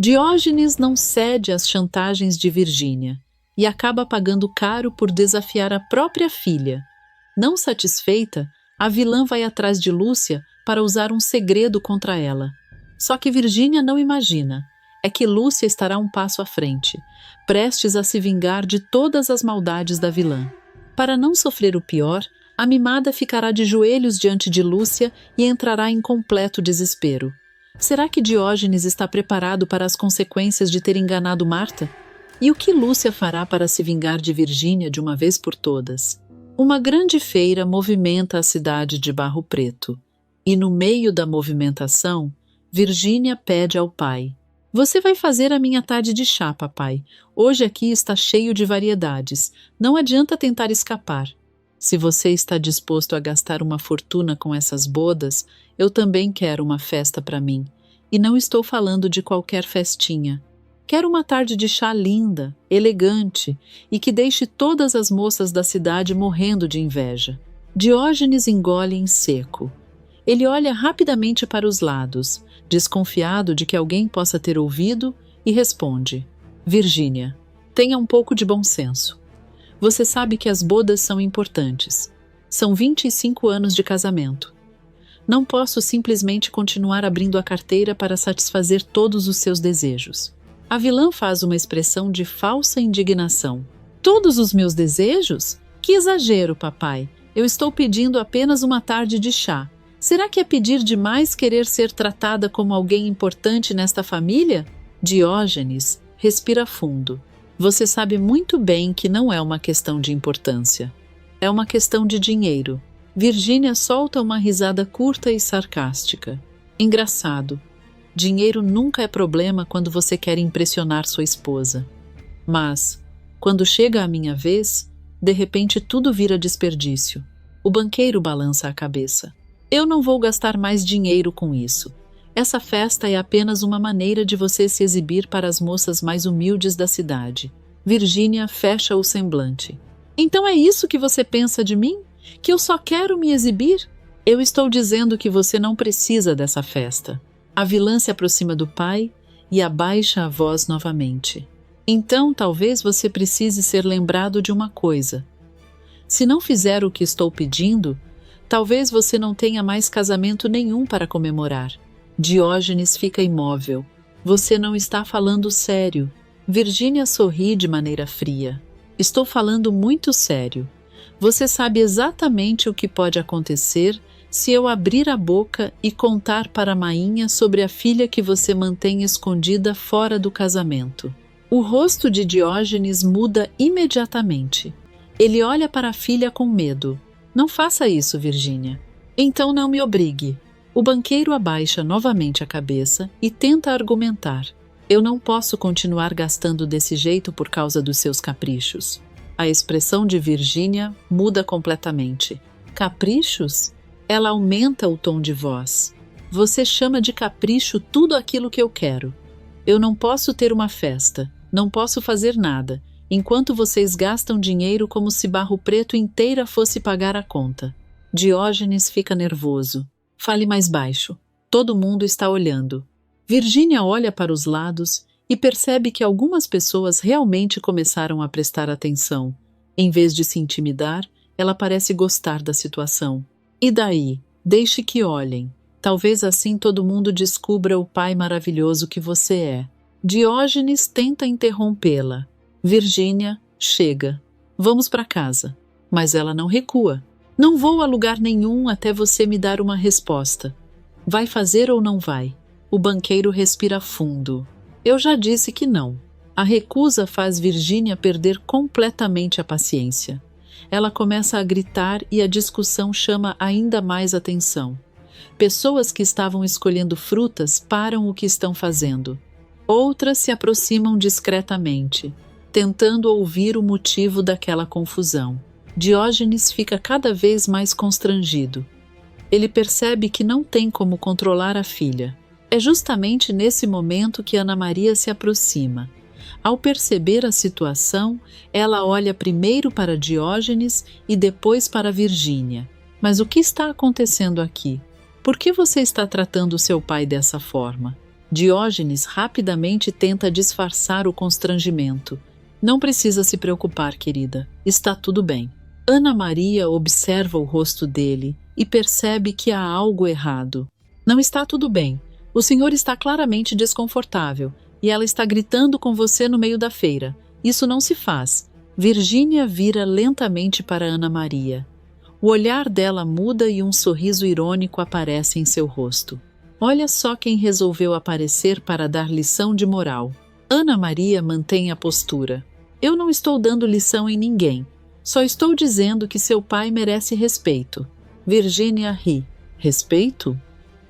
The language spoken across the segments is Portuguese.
Diógenes não cede às chantagens de Virgínia e acaba pagando caro por desafiar a própria filha. Não satisfeita, a vilã vai atrás de Lúcia para usar um segredo contra ela. Só que Virgínia não imagina é que Lúcia estará um passo à frente, prestes a se vingar de todas as maldades da vilã. Para não sofrer o pior, a mimada ficará de joelhos diante de Lúcia e entrará em completo desespero. Será que Diógenes está preparado para as consequências de ter enganado Marta? E o que Lúcia fará para se vingar de Virgínia de uma vez por todas? Uma grande feira movimenta a cidade de Barro Preto. E no meio da movimentação, Virgínia pede ao pai: "Você vai fazer a minha tarde de chá, papai. Hoje aqui está cheio de variedades. Não adianta tentar escapar. Se você está disposto a gastar uma fortuna com essas bodas, eu também quero uma festa para mim. E não estou falando de qualquer festinha. Quero uma tarde de chá linda, elegante e que deixe todas as moças da cidade morrendo de inveja." Diógenes engole em seco. Ele olha rapidamente para os lados, desconfiado de que alguém possa ter ouvido, e responde: "Virgínia, tenha um pouco de bom senso. Você sabe que as bodas são importantes. São 25 anos de casamento. Não posso simplesmente continuar abrindo a carteira para satisfazer todos os seus desejos." A vilã faz uma expressão de falsa indignação. "Todos os meus desejos? Que exagero, papai. Eu estou pedindo apenas uma tarde de chá. Será que é pedir demais querer ser tratada como alguém importante nesta família?" Diógenes respira fundo. "Você sabe muito bem que não é uma questão de importância. É uma questão de dinheiro." Virgínia solta uma risada curta e sarcástica. "Engraçado. Dinheiro nunca é problema quando você quer impressionar sua esposa. Mas, quando chega a minha vez, de repente tudo vira desperdício." O banqueiro balança a cabeça. "Eu não vou gastar mais dinheiro com isso. Essa festa é apenas uma maneira de você se exibir para as moças mais humildes da cidade." Virgínia fecha o semblante. "Então é isso que você pensa de mim? Que eu só quero me exibir? Eu estou dizendo que você não precisa dessa festa." A vilã se aproxima do pai e abaixa a voz novamente. "Então talvez você precise ser lembrado de uma coisa. Se não fizer o que estou pedindo, talvez você não tenha mais casamento nenhum para comemorar." Diógenes fica imóvel. "Você não está falando sério." Virgínia sorri de maneira fria. "Estou falando muito sério. Você sabe exatamente o que pode acontecer se eu abrir a boca e contar para a mainha sobre a filha que você mantém escondida fora do casamento." O rosto de Diógenes muda imediatamente. Ele olha para a filha com medo. "Não faça isso, Virgínia." "Então não me obrigue." O banqueiro abaixa novamente a cabeça e tenta argumentar. "Eu não posso continuar gastando desse jeito por causa dos seus caprichos." A expressão de Virgínia muda completamente. "Caprichos?" Ela aumenta o tom de voz. "Você chama de capricho tudo aquilo que eu quero. Eu não posso ter uma festa, não posso fazer nada, enquanto vocês gastam dinheiro como se Barro Preto inteira fosse pagar a conta." Diógenes fica nervoso. "Fale mais baixo. Todo mundo está olhando." Virgínia olha para os lados e percebe que algumas pessoas realmente começaram a prestar atenção. Em vez de se intimidar, ela parece gostar da situação. "E daí? Deixe que olhem. Talvez assim todo mundo descubra o pai maravilhoso que você é." Diógenes tenta interrompê-la. "Virgínia, chega. Vamos para casa." Mas ela não recua. "Não vou a lugar nenhum até você me dar uma resposta. Vai fazer ou não vai?" O banqueiro respira fundo. "Eu já disse que não." A recusa faz Virgínia perder completamente a paciência. Ela começa a gritar e a discussão chama ainda mais atenção. Pessoas que estavam escolhendo frutas param o que estão fazendo. Outras se aproximam discretamente, tentando ouvir o motivo daquela confusão. Diógenes fica cada vez mais constrangido. Ele percebe que não tem como controlar a filha. É justamente nesse momento que Ana Maria se aproxima. Ao perceber a situação, ela olha primeiro para Diógenes e depois para Virgínia. "Mas o que está acontecendo aqui? Por que você está tratando seu pai dessa forma?" Diógenes rapidamente tenta disfarçar o constrangimento. Não precisa se preocupar, querida. Está tudo bem. Ana Maria observa o rosto dele e percebe que há algo errado. Não está tudo bem. O senhor está claramente desconfortável e ela está gritando com você no meio da feira. Isso não se faz. Virgínia vira lentamente para Ana Maria. O olhar dela muda e um sorriso irônico aparece em seu rosto. Olha só quem resolveu aparecer para dar lição de moral. Ana Maria mantém a postura. Eu não estou dando lição em ninguém. Só estou dizendo que seu pai merece respeito. Virgínia ri. Respeito?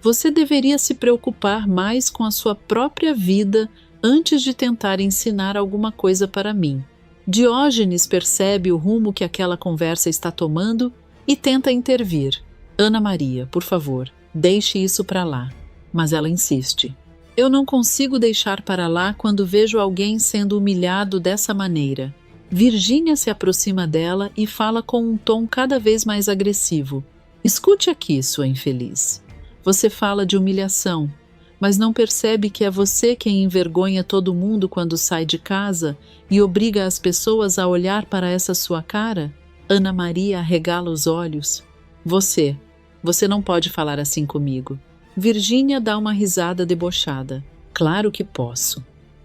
Você deveria se preocupar mais com a sua própria vida antes de tentar ensinar alguma coisa para mim. Diógenes percebe o rumo que aquela conversa está tomando e tenta intervir. Ana Maria, por favor, deixe isso para lá. Mas ela insiste. Eu não consigo deixar para lá quando vejo alguém sendo humilhado dessa maneira. Virgínia se aproxima dela e fala com um tom cada vez mais agressivo. Escute aqui, sua infeliz. Você fala de humilhação, mas não percebe que é você quem envergonha todo mundo quando sai de casa e obriga as pessoas a olhar para essa sua cara? Ana Maria arregala os olhos. Você não pode falar assim comigo. Virgínia dá uma risada debochada. Claro que posso.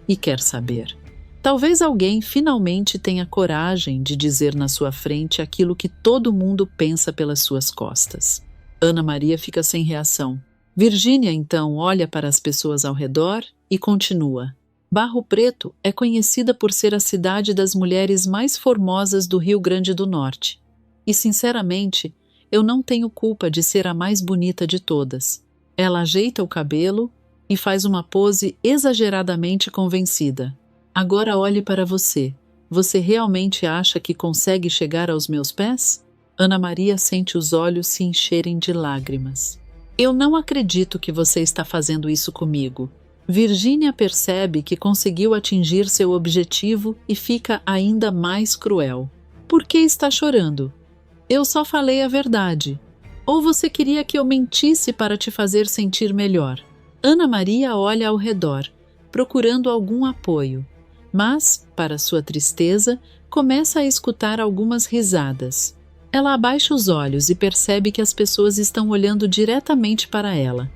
E quer saber? Talvez alguém finalmente tenha coragem de dizer na sua frente aquilo que todo mundo pensa pelas suas costas. Ana Maria fica sem reação. Virgínia então olha para as pessoas ao redor e continua. Barro Preto é conhecida por ser a cidade das mulheres mais formosas do Rio Grande do Norte. E, sinceramente, eu não tenho culpa de ser a mais bonita de todas. Ela ajeita o cabelo e faz uma pose exageradamente convencida. Agora olhe para você. Você realmente acha que consegue chegar aos meus pés? Ana Maria sente os olhos se encherem de lágrimas. Eu não acredito que você está fazendo isso comigo. Virgínia percebe que conseguiu atingir seu objetivo e fica ainda mais cruel. Por que está chorando? Eu só falei a verdade. Ou você queria que eu mentisse para te fazer sentir melhor? Ana Maria olha ao redor, procurando algum apoio, mas, para sua tristeza, começa a escutar algumas risadas. Ela abaixa os olhos e percebe que as pessoas estão olhando diretamente para ela.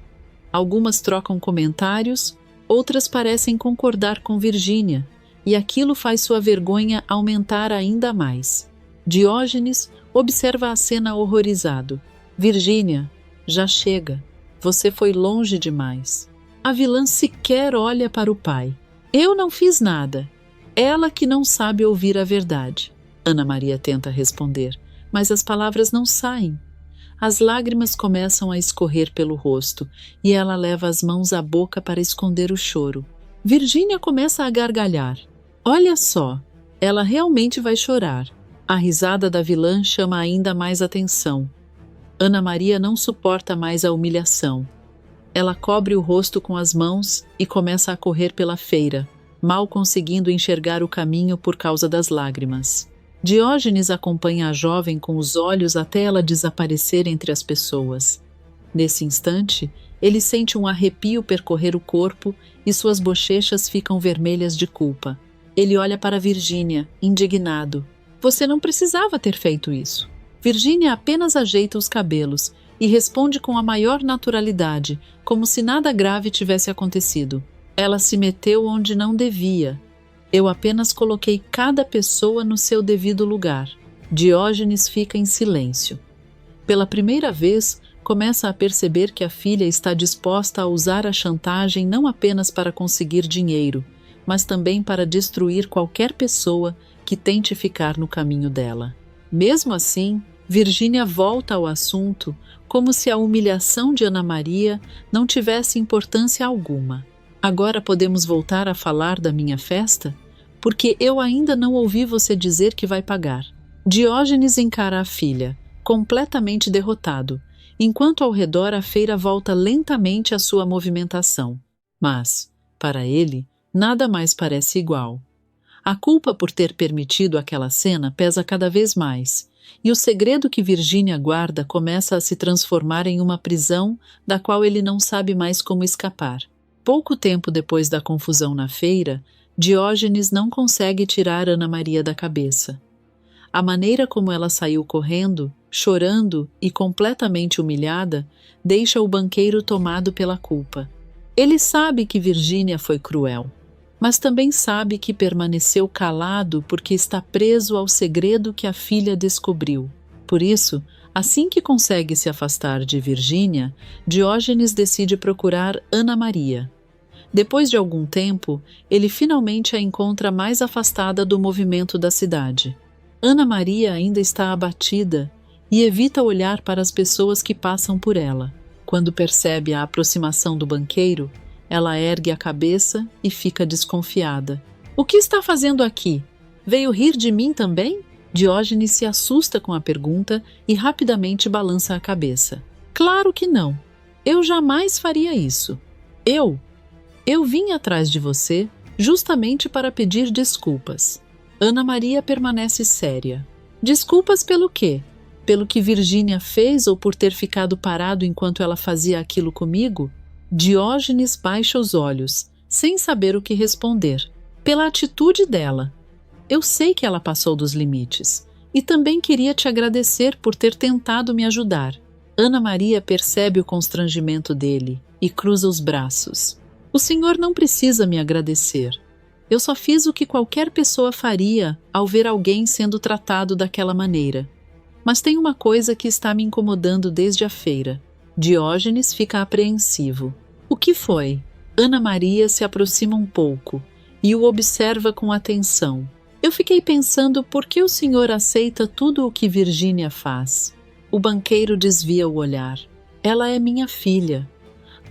Algumas trocam comentários, outras parecem concordar com Virgínia, e aquilo faz sua vergonha aumentar ainda mais. Diógenes observa a cena horrorizado. Virgínia, já chega. Você foi longe demais. A vilã sequer olha para o pai. Eu não fiz nada. Ela que não sabe ouvir a verdade. Ana Maria tenta responder, mas as palavras não saem. As lágrimas começam a escorrer pelo rosto e ela leva as mãos à boca para esconder o choro. Virgínia começa a gargalhar. Olha só, ela realmente vai chorar. A risada da vilã chama ainda mais atenção. Ana Maria não suporta mais a humilhação. Ela cobre o rosto com as mãos e começa a correr pela feira, mal conseguindo enxergar o caminho por causa das lágrimas. Diógenes acompanha a jovem com os olhos até ela desaparecer entre as pessoas. Nesse instante, ele sente um arrepio percorrer o corpo e suas bochechas ficam vermelhas de culpa. Ele olha para Virgínia, indignado. Você não precisava ter feito isso. Virgínia apenas ajeita os cabelos e responde com a maior naturalidade, como se nada grave tivesse acontecido. Ela se meteu onde não devia. Eu apenas coloquei cada pessoa no seu devido lugar. Diógenes fica em silêncio. Pela primeira vez, começa a perceber que a filha está disposta a usar a chantagem não apenas para conseguir dinheiro, mas também para destruir qualquer pessoa que tente ficar no caminho dela. Mesmo assim, Virgínia volta ao assunto como se a humilhação de Ana Maria não tivesse importância alguma. Agora podemos voltar a falar da minha festa? Porque eu ainda não ouvi você dizer que vai pagar. Diógenes encara a filha, completamente derrotado, enquanto ao redor a feira volta lentamente à sua movimentação. Mas, para ele, nada mais parece igual. A culpa por ter permitido aquela cena pesa cada vez mais, e o segredo que Virgínia guarda começa a se transformar em uma prisão da qual ele não sabe mais como escapar. Pouco tempo depois da confusão na feira, Diógenes não consegue tirar Ana Maria da cabeça. A maneira como ela saiu correndo, chorando e completamente humilhada, deixa o banqueiro tomado pela culpa. Ele sabe que Virgínia foi cruel, mas também sabe que permaneceu calado porque está preso ao segredo que a filha descobriu. Por isso, assim que consegue se afastar de Virgínia, Diógenes decide procurar Ana Maria. Depois de algum tempo, ele finalmente a encontra mais afastada do movimento da cidade. Ana Maria ainda está abatida e evita olhar para as pessoas que passam por ela. Quando percebe a aproximação do banqueiro, ela ergue a cabeça e fica desconfiada. "O que está fazendo aqui? Veio rir de mim também?" Diógenes se assusta com a pergunta e rapidamente balança a cabeça. "Claro que não. Eu jamais faria isso. Eu vim atrás de você justamente para pedir desculpas." Ana Maria permanece séria. "Desculpas pelo quê? Pelo que Virgínia fez ou por ter ficado parado enquanto ela fazia aquilo comigo?" Diógenes baixa os olhos, sem saber o que responder. "Pela atitude dela. Eu sei que ela passou dos limites. E também queria te agradecer por ter tentado me ajudar." Ana Maria percebe o constrangimento dele e cruza os braços. "O senhor não precisa me agradecer. Eu só fiz o que qualquer pessoa faria ao ver alguém sendo tratado daquela maneira. Mas tem uma coisa que está me incomodando desde a feira." Diógenes fica apreensivo. "O que foi?" Ana Maria se aproxima um pouco e o observa com atenção. "Eu fiquei pensando por que o senhor aceita tudo o que Virgínia faz." O banqueiro desvia o olhar. "Ela é minha filha.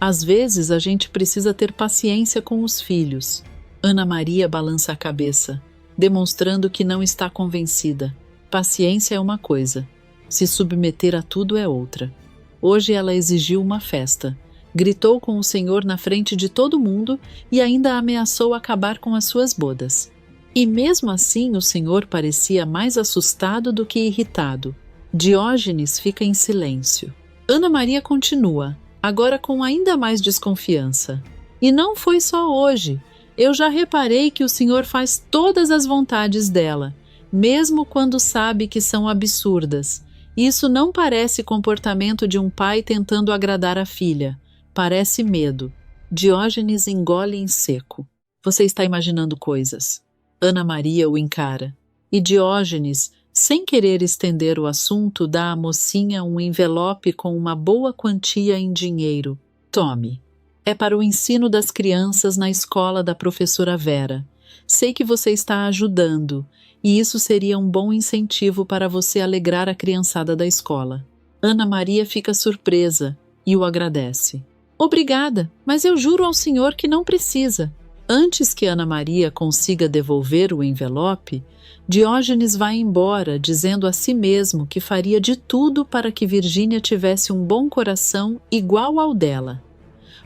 Às vezes a gente precisa ter paciência com os filhos." Ana Maria balança a cabeça, demonstrando que não está convencida. Paciência é uma coisa, se submeter a tudo é outra. Hoje ela exigiu uma festa, gritou com o senhor na frente de todo mundo e ainda ameaçou acabar com as suas bodas. E mesmo assim o senhor parecia mais assustado do que irritado. Diógenes fica em silêncio. Ana Maria continua, agora com ainda mais desconfiança. "E não foi só hoje. Eu já reparei que o senhor faz todas as vontades dela, mesmo quando sabe que são absurdas. Isso não parece comportamento de um pai tentando agradar a filha. Parece medo." Diógenes engole em seco. "Você está imaginando coisas." Ana Maria o encara. E Diógenes, sem querer estender o assunto, dá à mocinha um envelope com uma boa quantia em dinheiro. "Tome. É para o ensino das crianças na escola da professora Vera. Sei que você está ajudando, e isso seria um bom incentivo para você alegrar a criançada da escola." Ana Maria fica surpresa e o agradece. "Obrigada, mas eu juro ao senhor que não precisa." Antes que Ana Maria consiga devolver o envelope, Diógenes vai embora, dizendo a si mesmo que faria de tudo para que Virgínia tivesse um bom coração igual ao dela.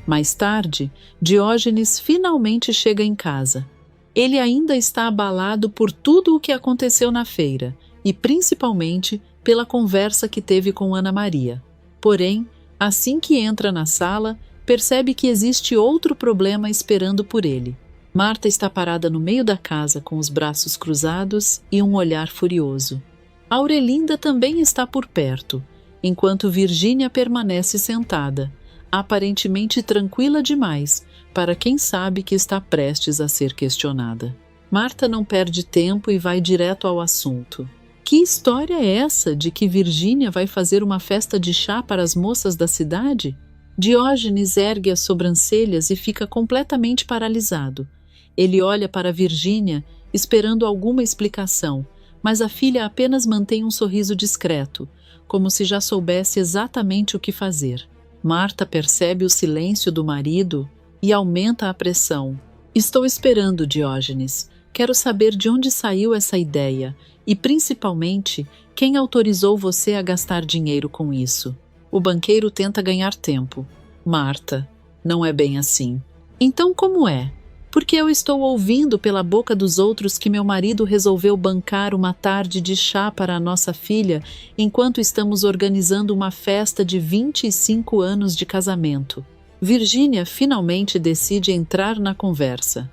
Mais tarde, Diógenes finalmente chega em casa. Ele ainda está abalado por tudo o que aconteceu na feira e principalmente pela conversa que teve com Ana Maria. Porém, assim que entra na sala, percebe que existe outro problema esperando por ele. Marta está parada no meio da casa com os braços cruzados e um olhar furioso. Aurelinda também está por perto, enquanto Virgínia permanece sentada, aparentemente tranquila demais para quem sabe que está prestes a ser questionada. Marta não perde tempo e vai direto ao assunto. Que história é essa de que Virgínia vai fazer uma festa de chá para as moças da cidade? Diógenes ergue as sobrancelhas e fica completamente paralisado. Ele olha para Virgínia, esperando alguma explicação, mas a filha apenas mantém um sorriso discreto, como se já soubesse exatamente o que fazer. Marta percebe o silêncio do marido e aumenta a pressão. "Estou esperando, Diógenes. Quero saber de onde saiu essa ideia e, principalmente, quem autorizou você a gastar dinheiro com isso." O banqueiro tenta ganhar tempo. "Marta, não é bem assim." "Então como é? Porque eu estou ouvindo pela boca dos outros que meu marido resolveu bancar uma tarde de chá para a nossa filha enquanto estamos organizando uma festa de 25 anos de casamento." Virgínia finalmente decide entrar na conversa.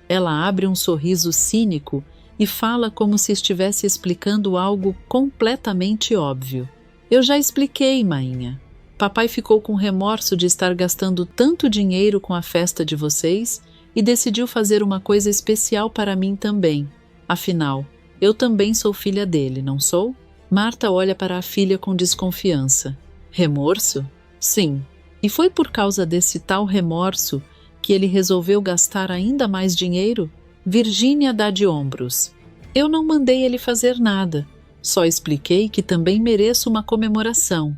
Ela abre um sorriso cínico e fala como se estivesse explicando algo completamente óbvio. Eu já expliquei, mainha. Papai ficou com remorso de estar gastando tanto dinheiro com a festa de vocês e decidiu fazer uma coisa especial para mim também. Afinal, eu também sou filha dele, não sou? Marta olha para a filha com desconfiança. Remorso? Sim. E foi por causa desse tal remorso que ele resolveu gastar ainda mais dinheiro? Virgínia dá de ombros. Eu não mandei ele fazer nada. Só expliquei que também mereço uma comemoração.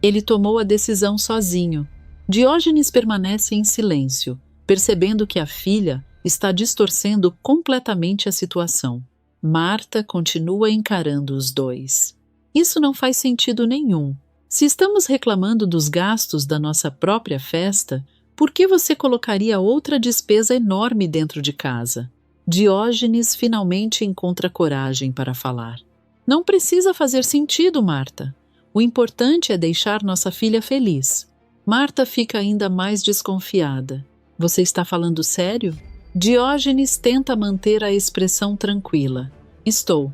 Ele tomou a decisão sozinho. Diógenes permanece em silêncio, percebendo que a filha está distorcendo completamente a situação. Marta continua encarando os dois. Isso não faz sentido nenhum. Se estamos reclamando dos gastos da nossa própria festa, por que você colocaria outra despesa enorme dentro de casa? Diógenes finalmente encontra coragem para falar. Não precisa fazer sentido, Marta. O importante é deixar nossa filha feliz. Marta fica ainda mais desconfiada. Você está falando sério? Diógenes tenta manter a expressão tranquila. Estou.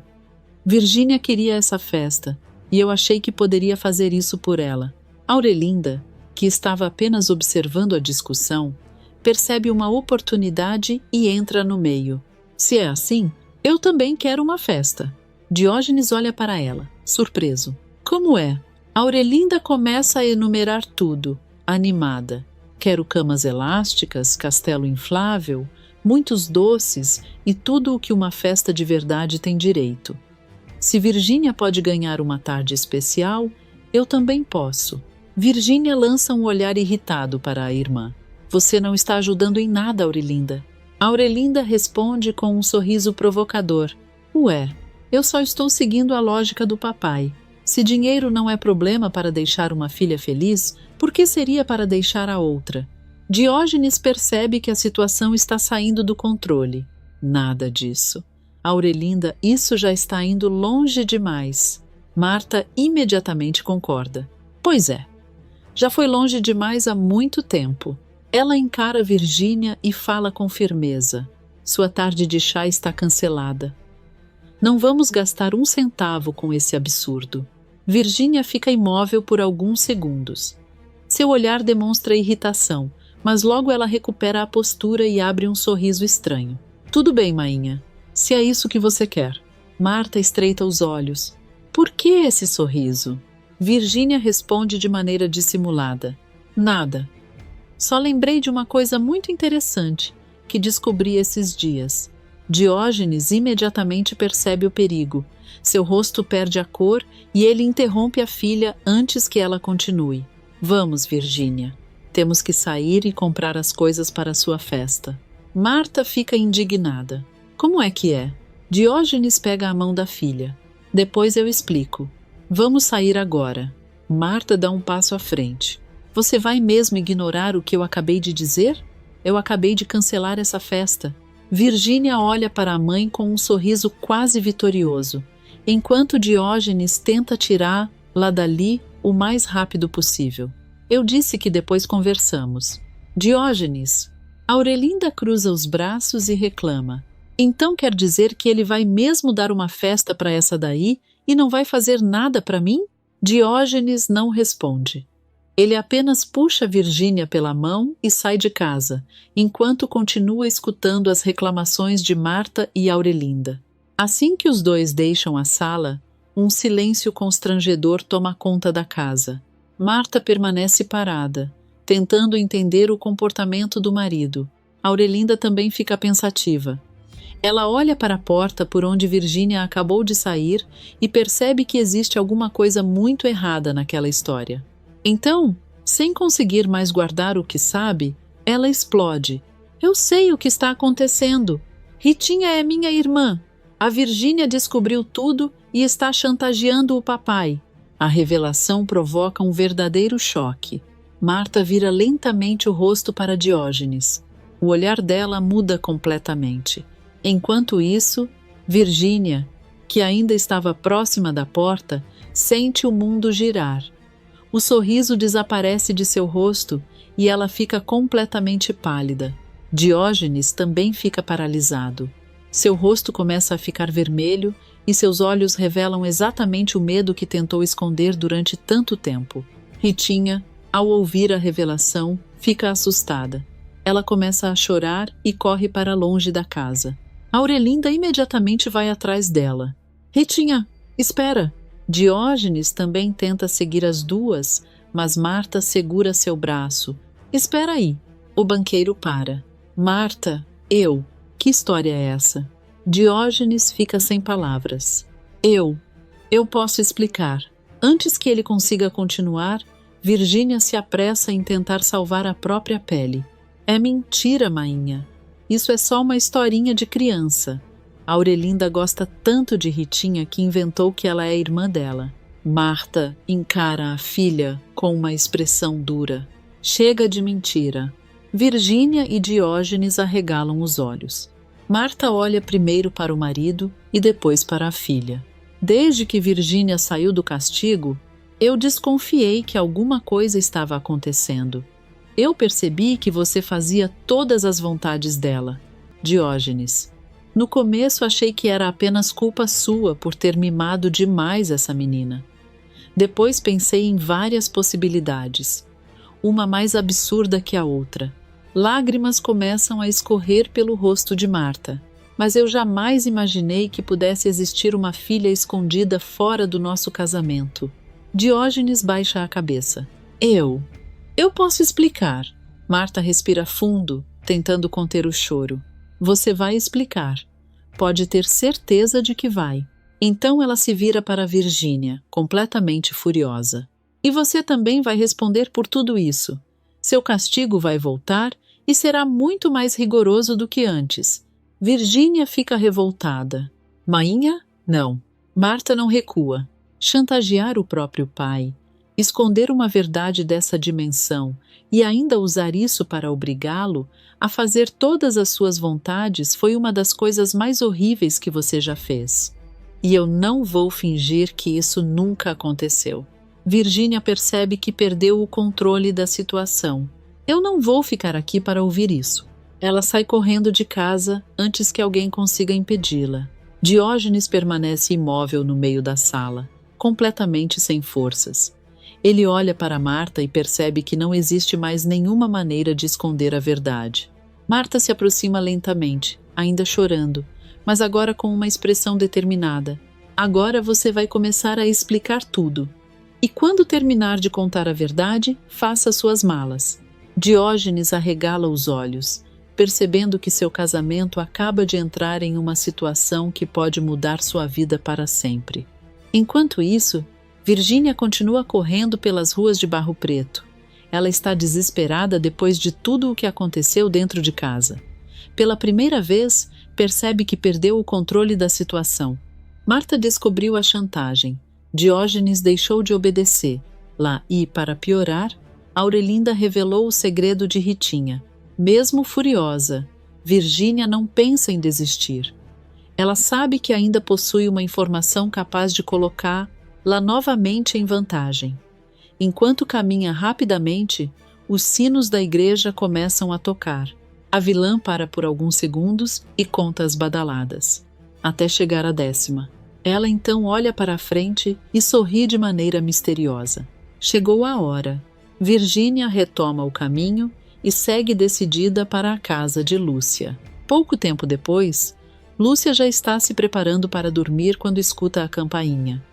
Virgínia queria essa festa, e eu achei que poderia fazer isso por ela. Aurelinda, que estava apenas observando a discussão, percebe uma oportunidade e entra no meio. Se é assim, eu também quero uma festa. Diógenes olha para ela, surpreso. Como é? Aurelinda começa a enumerar tudo, animada. Quero camas elásticas, castelo inflável, muitos doces e tudo o que uma festa de verdade tem direito. Se Virgínia pode ganhar uma tarde especial, eu também posso. Virgínia lança um olhar irritado para a irmã. Você não está ajudando em nada, Aurelinda. Aurelinda responde com um sorriso provocador. Ué, eu só estou seguindo a lógica do papai. Se dinheiro não é problema para deixar uma filha feliz, por que seria para deixar a outra? Diógenes percebe que a situação está saindo do controle. Nada disso. Aurelinda, isso já está indo longe demais. Marta imediatamente concorda. Pois é. Já foi longe demais há muito tempo. Ela encara Virgínia e fala com firmeza. Sua tarde de chá está cancelada. Não vamos gastar um centavo com esse absurdo. Virgínia fica imóvel por alguns segundos. Seu olhar demonstra irritação, mas logo ela recupera a postura e abre um sorriso estranho. Tudo bem, mainha. Se é isso que você quer. Marta estreita os olhos. Por que esse sorriso? Virgínia responde de maneira dissimulada. Nada. Só lembrei de uma coisa muito interessante que descobri esses dias. Diógenes imediatamente percebe o perigo. Seu rosto perde a cor e ele interrompe a filha antes que ela continue. Vamos, Virgínia. Temos que sair e comprar as coisas para a sua festa. Marta fica indignada. Como é que é? Diógenes pega a mão da filha. Depois eu explico. Vamos sair agora. Marta dá um passo à frente. Você vai mesmo ignorar o que eu acabei de dizer? Eu acabei de cancelar essa festa. Virgínia olha para a mãe com um sorriso quase vitorioso, enquanto Diógenes tenta tirá-la dali o mais rápido possível. Eu disse que depois conversamos. Diógenes. Aurelinda cruza os braços e reclama. Então quer dizer que ele vai mesmo dar uma festa para essa daí e não vai fazer nada para mim? Diógenes não responde. Ele apenas puxa Virgínia pela mão e sai de casa, enquanto continua escutando as reclamações de Marta e Aurelinda. Assim que os dois deixam a sala, um silêncio constrangedor toma conta da casa. Marta permanece parada, tentando entender o comportamento do marido. Aurelinda também fica pensativa. Ela olha para a porta por onde Virgínia acabou de sair e percebe que existe alguma coisa muito errada naquela história. Então, sem conseguir mais guardar o que sabe, ela explode. Eu sei o que está acontecendo. Ritinha é minha irmã. A Virgínia descobriu tudo e está chantageando o papai. A revelação provoca um verdadeiro choque. Marta vira lentamente o rosto para Diógenes. O olhar dela muda completamente. Enquanto isso, Virgínia, que ainda estava próxima da porta, sente o mundo girar. O sorriso desaparece de seu rosto e ela fica completamente pálida. Diógenes também fica paralisado. Seu rosto começa a ficar vermelho e seus olhos revelam exatamente o medo que tentou esconder durante tanto tempo. Ritinha, ao ouvir a revelação, fica assustada. Ela começa a chorar e corre para longe da casa. Aurelinda imediatamente vai atrás dela. Ritinha, espera! Diógenes também tenta seguir as duas, mas Marta segura seu braço. Espera aí. O banqueiro para. Marta, que história é essa? Diógenes fica sem palavras. Eu posso explicar. Antes que ele consiga continuar, Virgínia se apressa em tentar salvar a própria pele. É mentira, mainha. Isso é só uma historinha de criança. Aurelinda gosta tanto de Ritinha que inventou que ela é irmã dela. Marta encara a filha com uma expressão dura. Chega de mentira. Virgínia e Diógenes arregalam os olhos. Marta olha primeiro para o marido e depois para a filha. Desde que Virgínia saiu do castigo, eu desconfiei que alguma coisa estava acontecendo. Eu percebi que você fazia todas as vontades dela. Diógenes. No começo achei que era apenas culpa sua por ter mimado demais essa menina. Depois pensei em várias possibilidades, uma mais absurda que a outra. Lágrimas começam a escorrer pelo rosto de Marta, mas eu jamais imaginei que pudesse existir uma filha escondida fora do nosso casamento. Diógenes baixa a cabeça. Eu posso explicar. Marta respira fundo, tentando conter o choro. Você vai explicar. Pode ter certeza de que vai. Então ela se vira para Virgínia, completamente furiosa. E você também vai responder por tudo isso. Seu castigo vai voltar e será muito mais rigoroso do que antes. Virgínia fica revoltada. Mainha? Não. Marta não recua. Chantagear o próprio pai, esconder uma verdade dessa dimensão e ainda usar isso para obrigá-lo a fazer todas as suas vontades foi uma das coisas mais horríveis que você já fez. E eu não vou fingir que isso nunca aconteceu. Virgínia percebe que perdeu o controle da situação. Eu não vou ficar aqui para ouvir isso. Ela sai correndo de casa antes que alguém consiga impedi-la. Diógenes permanece imóvel no meio da sala, completamente sem forças. Ele olha para Marta e percebe que não existe mais nenhuma maneira de esconder a verdade. Marta se aproxima lentamente, ainda chorando, mas agora com uma expressão determinada. Agora você vai começar a explicar tudo. E quando terminar de contar a verdade, faça suas malas. Diógenes arregala os olhos, percebendo que seu casamento acaba de entrar em uma situação que pode mudar sua vida para sempre. Enquanto isso, Virgínia continua correndo pelas ruas de Barro Preto. Ela está desesperada depois de tudo o que aconteceu dentro de casa. Pela primeira vez, percebe que perdeu o controle da situação. Marta descobriu a chantagem. Diógenes deixou de obedecer. Lá e, para piorar, Aurelinda revelou o segredo de Ritinha. Mesmo furiosa, Virgínia não pensa em desistir. Ela sabe que ainda possui uma informação capaz de colocá-la novamente em vantagem. Enquanto caminha rapidamente, os sinos da igreja começam a tocar. A vilã para por alguns segundos e conta as badaladas, até chegar à 10ª. Ela então olha para a frente e sorri de maneira misteriosa. Chegou a hora. Virgínia retoma o caminho e segue decidida para a casa de Lúcia. Pouco tempo depois, Lúcia já está se preparando para dormir quando escuta a campainha.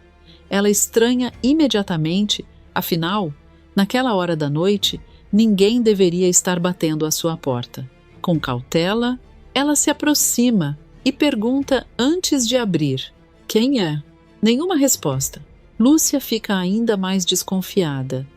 Ela estranha imediatamente, afinal, naquela hora da noite, ninguém deveria estar batendo à sua porta. Com cautela, ela se aproxima e pergunta antes de abrir: quem é? Nenhuma resposta. Lúcia fica ainda mais desconfiada.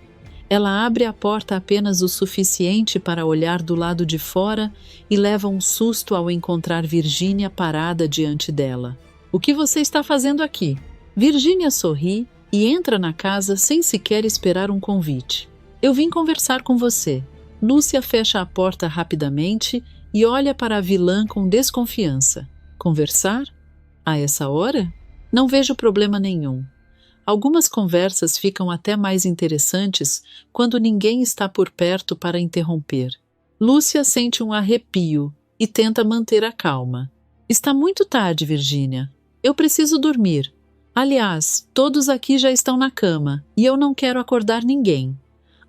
Ela abre a porta apenas o suficiente para olhar do lado de fora e leva um susto ao encontrar Virgínia parada diante dela. O que você está fazendo aqui? Virgínia sorri e entra na casa sem sequer esperar um convite. Eu vim conversar com você. Lúcia fecha a porta rapidamente e olha para a vilã com desconfiança. Conversar? A essa hora? Não vejo problema nenhum. Algumas conversas ficam até mais interessantes quando ninguém está por perto para interromper. Lúcia sente um arrepio e tenta manter a calma. Está muito tarde, Virgínia. Eu preciso dormir. Aliás, todos aqui já estão na cama e eu não quero acordar ninguém.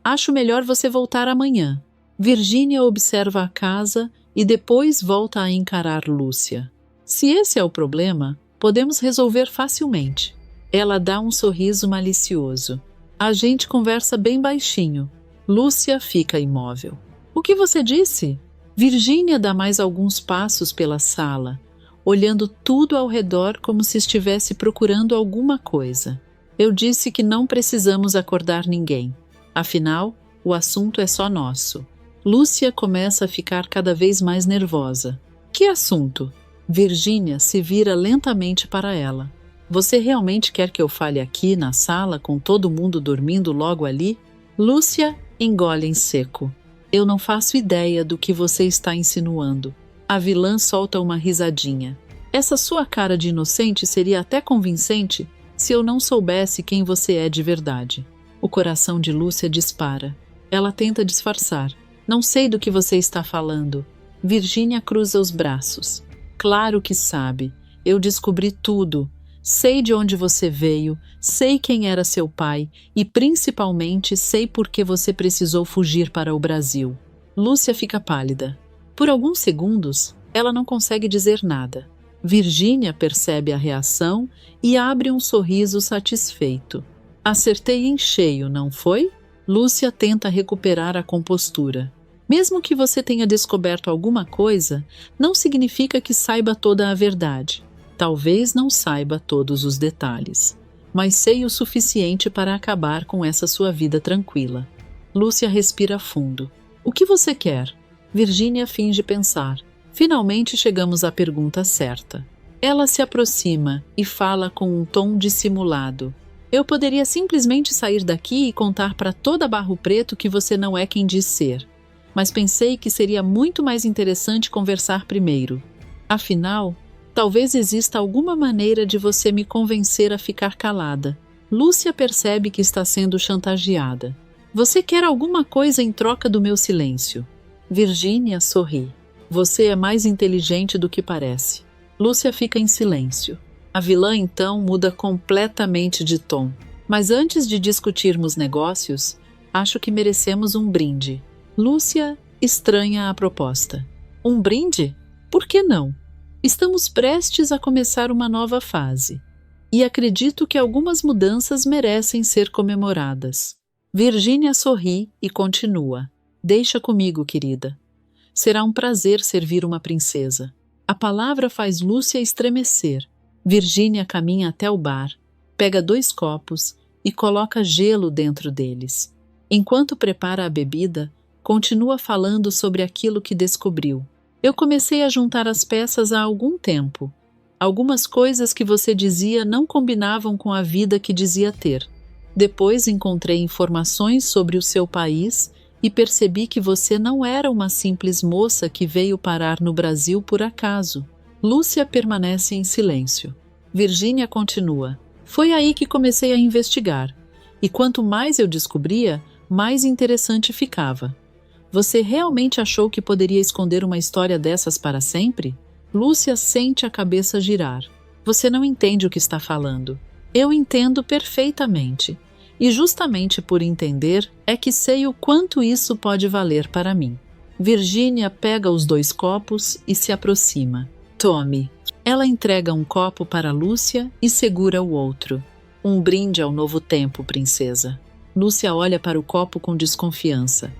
Acho melhor você voltar amanhã. Virgínia observa a casa e depois volta a encarar Lúcia. Se esse é o problema, podemos resolver facilmente. Ela dá um sorriso malicioso. A gente conversa bem baixinho. Lúcia fica imóvel. O que você disse? Virgínia dá mais alguns passos pela sala, olhando tudo ao redor como se estivesse procurando alguma coisa. Eu disse que não precisamos acordar ninguém. Afinal, o assunto é só nosso. Lúcia começa a ficar cada vez mais nervosa. Que assunto? Virgínia se vira lentamente para ela. Você realmente quer que eu fale aqui na sala com todo mundo dormindo logo ali? Lúcia engole em seco. Eu não faço ideia do que você está insinuando. A vilã solta uma risadinha. Essa sua cara de inocente seria até convincente se eu não soubesse quem você é de verdade. O coração de Lúcia dispara. Ela tenta disfarçar. Não sei do que você está falando. Virgínia cruza os braços. Claro que sabe. Eu descobri tudo. Sei de onde você veio, sei quem era seu pai e, principalmente, sei por que você precisou fugir para o Brasil. Lúcia fica pálida. Por alguns segundos, ela não consegue dizer nada. Virgínia percebe a reação e abre um sorriso satisfeito. Acertei em cheio, não foi? Lúcia tenta recuperar a compostura. Mesmo que você tenha descoberto alguma coisa, não significa que saiba toda a verdade. Talvez não saiba todos os detalhes, mas sei o suficiente para acabar com essa sua vida tranquila. Lúcia respira fundo. O que você quer? Virgínia finge pensar. Finalmente chegamos à pergunta certa. Ela se aproxima e fala com um tom dissimulado. Eu poderia simplesmente sair daqui e contar para toda Barro Preto que você não é quem diz ser, mas pensei que seria muito mais interessante conversar primeiro. Afinal, talvez exista alguma maneira de você me convencer a ficar calada. Lúcia percebe que está sendo chantageada. Você quer alguma coisa em troca do meu silêncio? Virgínia sorri. Você é mais inteligente do que parece. Lúcia fica em silêncio. A vilã então muda completamente de tom. Mas antes de discutirmos negócios, acho que merecemos um brinde. Lúcia estranha a proposta. Um brinde? Por que não? Estamos prestes a começar uma nova fase, e acredito que algumas mudanças merecem ser comemoradas. Virgínia sorri e continua. Deixa comigo, querida. Será um prazer servir uma princesa. A palavra faz Lúcia estremecer. Virgínia caminha até o bar, pega 2 copos e coloca gelo dentro deles. Enquanto prepara a bebida, continua falando sobre aquilo que descobriu. Eu comecei a juntar as peças há algum tempo. Algumas coisas que você dizia não combinavam com a vida que dizia ter. Depois encontrei informações sobre o seu país e percebi que você não era uma simples moça que veio parar no Brasil por acaso. Lúcia permanece em silêncio. Virgínia continua. Foi aí que comecei a investigar. E quanto mais eu descobria, mais interessante ficava. Você realmente achou que poderia esconder uma história dessas para sempre? Lúcia sente a cabeça girar. Você não entende o que está falando. Eu entendo perfeitamente. E justamente por entender é que sei o quanto isso pode valer para mim. Virgínia pega os 2 copos e se aproxima. Tome. Ela entrega um copo para Lúcia e segura o outro. Um brinde ao novo tempo, princesa. Lúcia olha para o copo com desconfiança.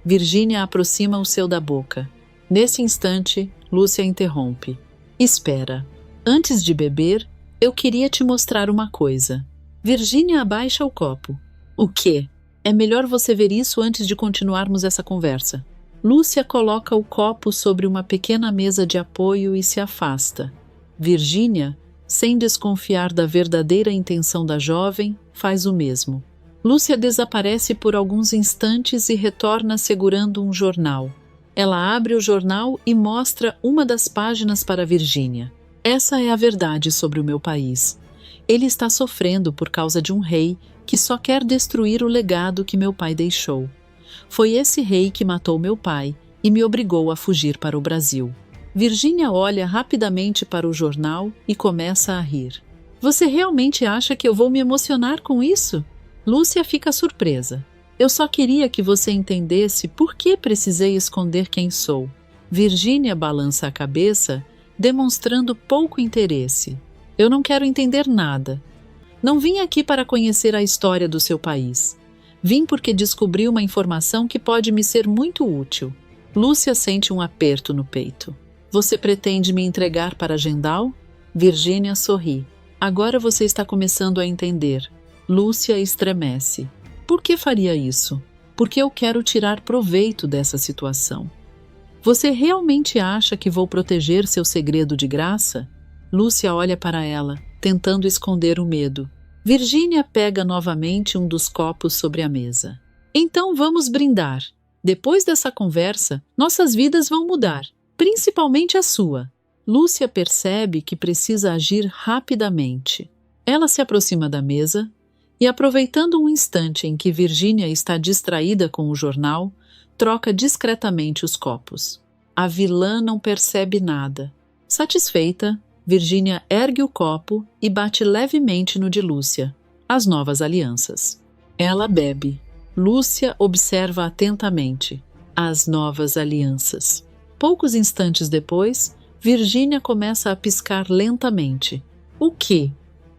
Virgínia aproxima o seu da boca. Nesse instante, Lúcia interrompe. Espera. Antes de beber, eu queria te mostrar uma coisa. Virgínia abaixa o copo. O quê? É melhor você ver isso antes de continuarmos essa conversa. Lúcia coloca o copo sobre uma pequena mesa de apoio e se afasta. Virgínia, sem desconfiar da verdadeira intenção da jovem, faz o mesmo. Lúcia desaparece por alguns instantes e retorna segurando um jornal. Ela abre o jornal e mostra uma das páginas para Virgínia. Essa é a verdade sobre o meu país. Ele está sofrendo por causa de um rei que só quer destruir o legado que meu pai deixou. Foi esse rei que matou meu pai e me obrigou a fugir para o Brasil. Virgínia olha rapidamente para o jornal e começa a rir. Você realmente acha que eu vou me emocionar com isso? Lúcia fica surpresa. Eu só queria que você entendesse por que precisei esconder quem sou. Virgínia balança a cabeça, demonstrando pouco interesse. Eu não quero entender nada. Não vim aqui para conhecer a história do seu país. Vim porque descobri uma informação que pode me ser muito útil. Lúcia sente um aperto no peito. Você pretende me entregar para Gendal? Virgínia sorri. Agora você está começando a entender. Lúcia estremece. Por que faria isso? Porque eu quero tirar proveito dessa situação. Você realmente acha que vou proteger seu segredo de graça? Lúcia olha para ela, tentando esconder o medo. Virgínia pega novamente um dos copos sobre a mesa. Então vamos brindar. Depois dessa conversa, nossas vidas vão mudar, principalmente a sua. Lúcia percebe que precisa agir rapidamente. Ela se aproxima da mesa e, aproveitando um instante em que Virgínia está distraída com o jornal, troca discretamente os copos. A vilã não percebe nada. Satisfeita, Virgínia ergue o copo e bate levemente no de Lúcia. As novas alianças. Ela bebe. Lúcia observa atentamente. As novas alianças. Poucos instantes depois, Virgínia começa a piscar lentamente. O que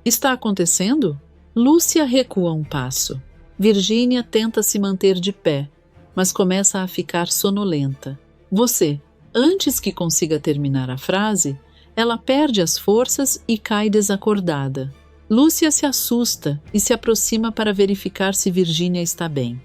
está acontecendo? Lúcia recua um passo. Virgínia tenta se manter de pé, mas começa a ficar sonolenta. Você, antes que consiga terminar a frase, ela perde as forças e cai desacordada. Lúcia se assusta e se aproxima para verificar se Virgínia está bem.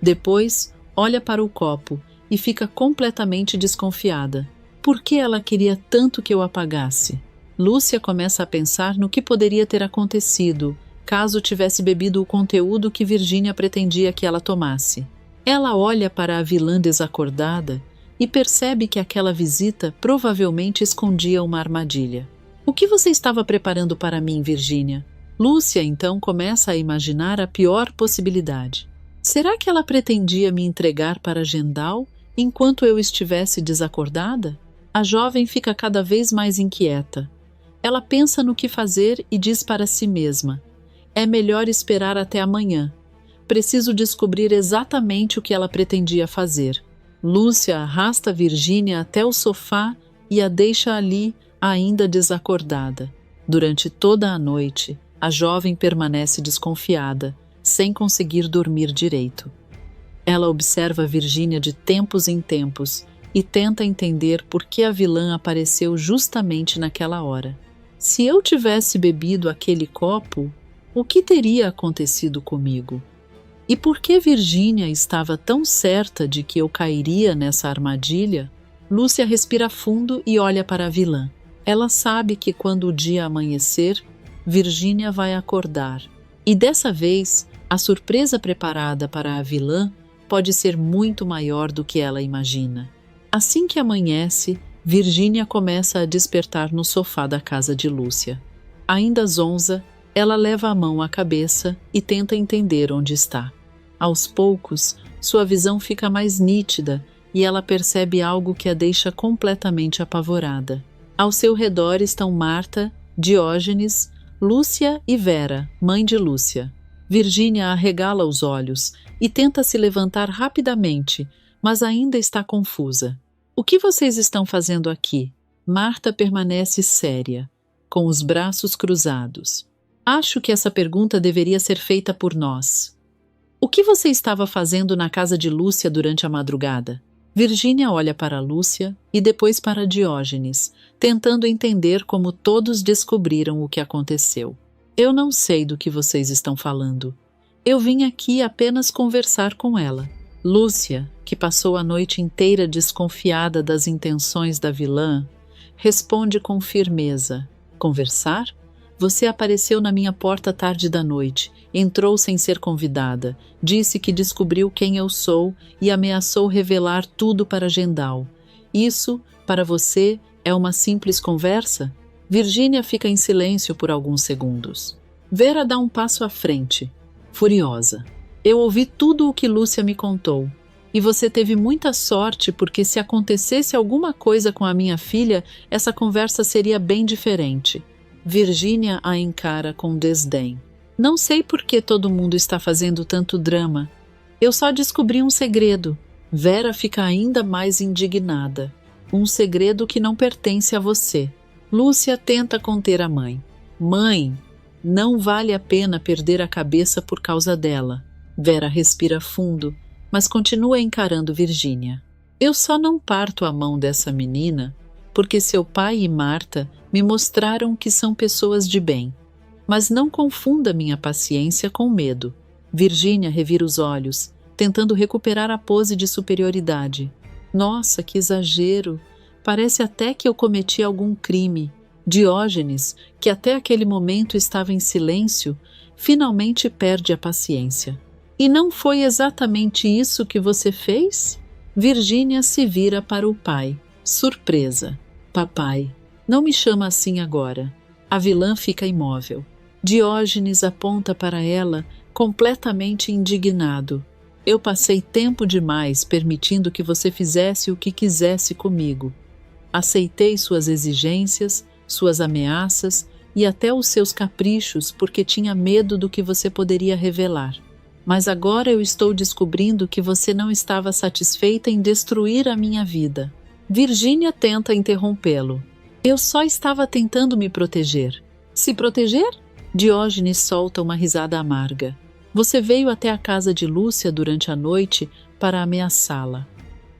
Depois, olha para o copo e fica completamente desconfiada. Por que ela queria tanto que eu apagasse? Lúcia começa a pensar no que poderia ter acontecido caso tivesse bebido o conteúdo que Virgínia pretendia que ela tomasse. Ela olha para a vilã desacordada e percebe que aquela visita provavelmente escondia uma armadilha. O que você estava preparando para mim, Virgínia? Lúcia então começa a imaginar a pior possibilidade. Será que ela pretendia me entregar para Gendal enquanto eu estivesse desacordada? A jovem fica cada vez mais inquieta. Ela pensa no que fazer e diz para si mesma: é melhor esperar até amanhã. Preciso descobrir exatamente o que ela pretendia fazer. Lúcia arrasta Virgínia até o sofá e a deixa ali, ainda desacordada. Durante toda a noite, a jovem permanece desconfiada, sem conseguir dormir direito. Ela observa Virgínia de tempos em tempos e tenta entender por que a vilã apareceu justamente naquela hora. Se eu tivesse bebido aquele copo, o que teria acontecido comigo? E por que Virgínia estava tão certa de que eu cairia nessa armadilha? Lúcia respira fundo e olha para a vilã. Ela sabe que quando o dia amanhecer, Virgínia vai acordar. E dessa vez, a surpresa preparada para a vilã pode ser muito maior do que ela imagina. Assim que amanhece, Virgínia começa a despertar no sofá da casa de Lúcia. Ainda zonza, ela leva a mão à cabeça e tenta entender onde está. Aos poucos, sua visão fica mais nítida e ela percebe algo que a deixa completamente apavorada. Ao seu redor estão Marta, Diógenes, Lúcia e Vera, mãe de Lúcia. Virgínia arregala os olhos e tenta se levantar rapidamente, mas ainda está confusa. O que vocês estão fazendo aqui? Marta permanece séria, com os braços cruzados. Acho que essa pergunta deveria ser feita por nós. O que você estava fazendo na casa de Lúcia durante a madrugada? Virgínia olha para Lúcia e depois para Diógenes, tentando entender como todos descobriram o que aconteceu. Eu não sei do que vocês estão falando. Eu vim aqui apenas conversar com ela. Lúcia, que passou a noite inteira desconfiada das intenções da vilã, responde com firmeza. Conversar? Você apareceu na minha porta tarde da noite, entrou sem ser convidada, disse que descobriu quem eu sou e ameaçou revelar tudo para Gendal. Isso, para você, é uma simples conversa? Virgínia fica em silêncio por alguns segundos. Vera dá um passo à frente, furiosa. Eu ouvi tudo o que Lúcia me contou. E você teve muita sorte porque se acontecesse alguma coisa com a minha filha, essa conversa seria bem diferente. Virgínia a encara com desdém. Não sei por que todo mundo está fazendo tanto drama. Eu só descobri um segredo. Vera fica ainda mais indignada. Um segredo que não pertence a você. Lúcia tenta conter a mãe. Mãe, não vale a pena perder a cabeça por causa dela. Vera respira fundo, mas continua encarando Virgínia. Eu só não parto a mão dessa menina porque seu pai e Marta me mostraram que são pessoas de bem. Mas não confunda minha paciência com medo. Virgínia revira os olhos, tentando recuperar a pose de superioridade. Nossa, que exagero! Parece até que eu cometi algum crime. Diógenes, que até aquele momento estava em silêncio, finalmente perde a paciência. E não foi exatamente isso que você fez? Virgínia se vira para o pai, surpresa. Papai, não me chama assim agora. A vilã fica imóvel. Diógenes aponta para ela, completamente indignado. Eu passei tempo demais permitindo que você fizesse o que quisesse comigo. Aceitei suas exigências, suas ameaças e até os seus caprichos porque tinha medo do que você poderia revelar. Mas agora eu estou descobrindo que você não estava satisfeita em destruir a minha vida. Virgínia tenta interrompê-lo. Eu só estava tentando me proteger. Se proteger? Diógenes solta uma risada amarga. Você veio até a casa de Lúcia durante a noite para ameaçá-la.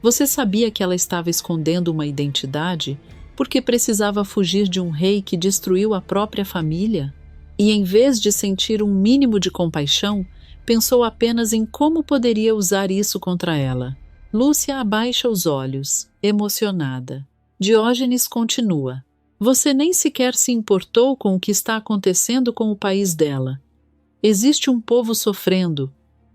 Você sabia que ela estava escondendo uma identidade porque precisava fugir de um rei que destruiu a própria família? E em vez de sentir um mínimo de compaixão, pensou apenas em como poderia usar isso contra ela. Lúcia abaixa os olhos, emocionada. Diógenes continua. Você nem sequer se importou com o que está acontecendo com o país dela. Existe um povo sofrendo,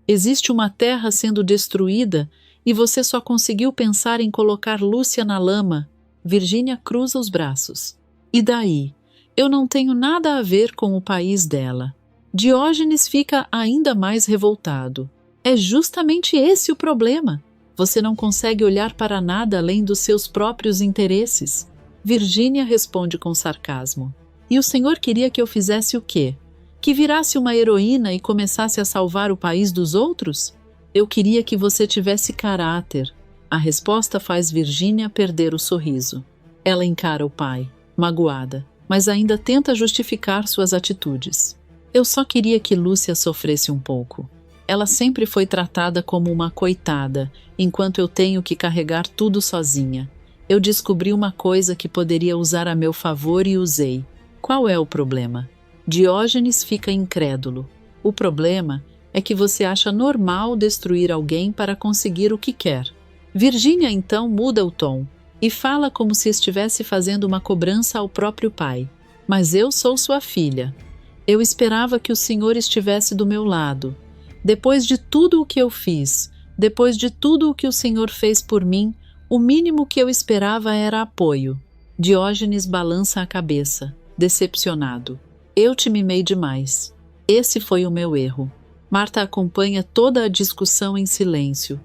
existe uma terra sendo destruída e você só conseguiu pensar em colocar Lúcia na lama. Virgínia cruza os braços. E daí? Eu não tenho nada a ver com o país dela. Diógenes fica ainda mais revoltado. É justamente esse o problema. Você não consegue olhar para nada além dos seus próprios interesses. Virgínia responde com sarcasmo. E o senhor queria que eu fizesse o quê? Que virasse uma heroína e começasse a salvar o país dos outros? Eu queria que você tivesse caráter. A resposta faz Virgínia perder o sorriso. Ela encara o pai, magoada, mas ainda tenta justificar suas atitudes. Eu só queria que Lúcia sofresse um pouco. Ela sempre foi tratada como uma coitada, enquanto eu tenho que carregar tudo sozinha. Eu descobri uma coisa que poderia usar a meu favor e usei. Qual é o problema? Diógenes fica incrédulo. O problema é que você acha normal destruir alguém para conseguir o que quer. Virgínia então muda o tom e fala como se estivesse fazendo uma cobrança ao próprio pai. Mas eu sou sua filha. Eu esperava que o senhor estivesse do meu lado. Depois de tudo o que eu fiz, depois de tudo o que o senhor fez por mim, o mínimo que eu esperava era apoio. Diógenes balança a cabeça, decepcionado. Eu te mimei demais. Esse foi o meu erro. Marta acompanha toda a discussão em silêncio,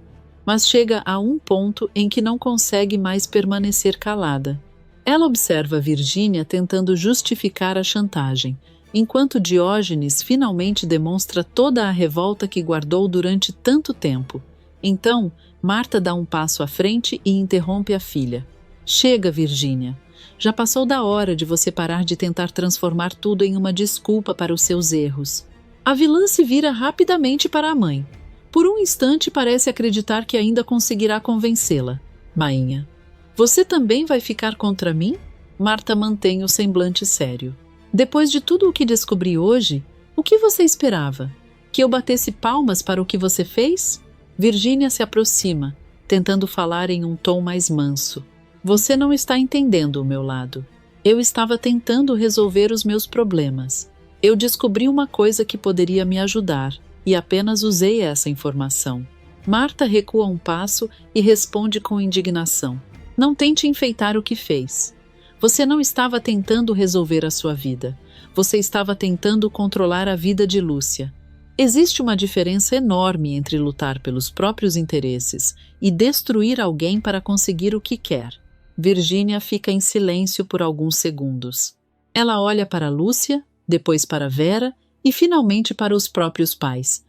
mas chega a um ponto em que não consegue mais permanecer calada. Ela observa Virgínia tentando justificar a chantagem, enquanto Diógenes finalmente demonstra toda a revolta que guardou durante tanto tempo. Então, Marta dá um passo à frente e interrompe a filha. Chega, Virgínia. Já passou da hora de você parar de tentar transformar tudo em uma desculpa para os seus erros. A vilã se vira rapidamente para a mãe. Por um instante parece acreditar que ainda conseguirá convencê-la. Mainha, você também vai ficar contra mim? Marta mantém o semblante sério. Depois de tudo o que descobri hoje, o que você esperava? Que eu batesse palmas para o que você fez? Virgínia se aproxima, tentando falar em um tom mais manso. Você não está entendendo o meu lado. Eu estava tentando resolver os meus problemas. Eu descobri uma coisa que poderia me ajudar e apenas usei essa informação. Marta recua um passo e responde com indignação. Não tente enfeitar o que fez. Você não estava tentando resolver a sua vida. você estava tentando controlar a vida de Lúcia. Existe uma diferença enorme entre lutar pelos próprios interesses e destruir alguém para conseguir o que quer. Virginia fica em silêncio por alguns segundos. Ela olha para Lúcia, depois para Vera e finalmente para os próprios pais.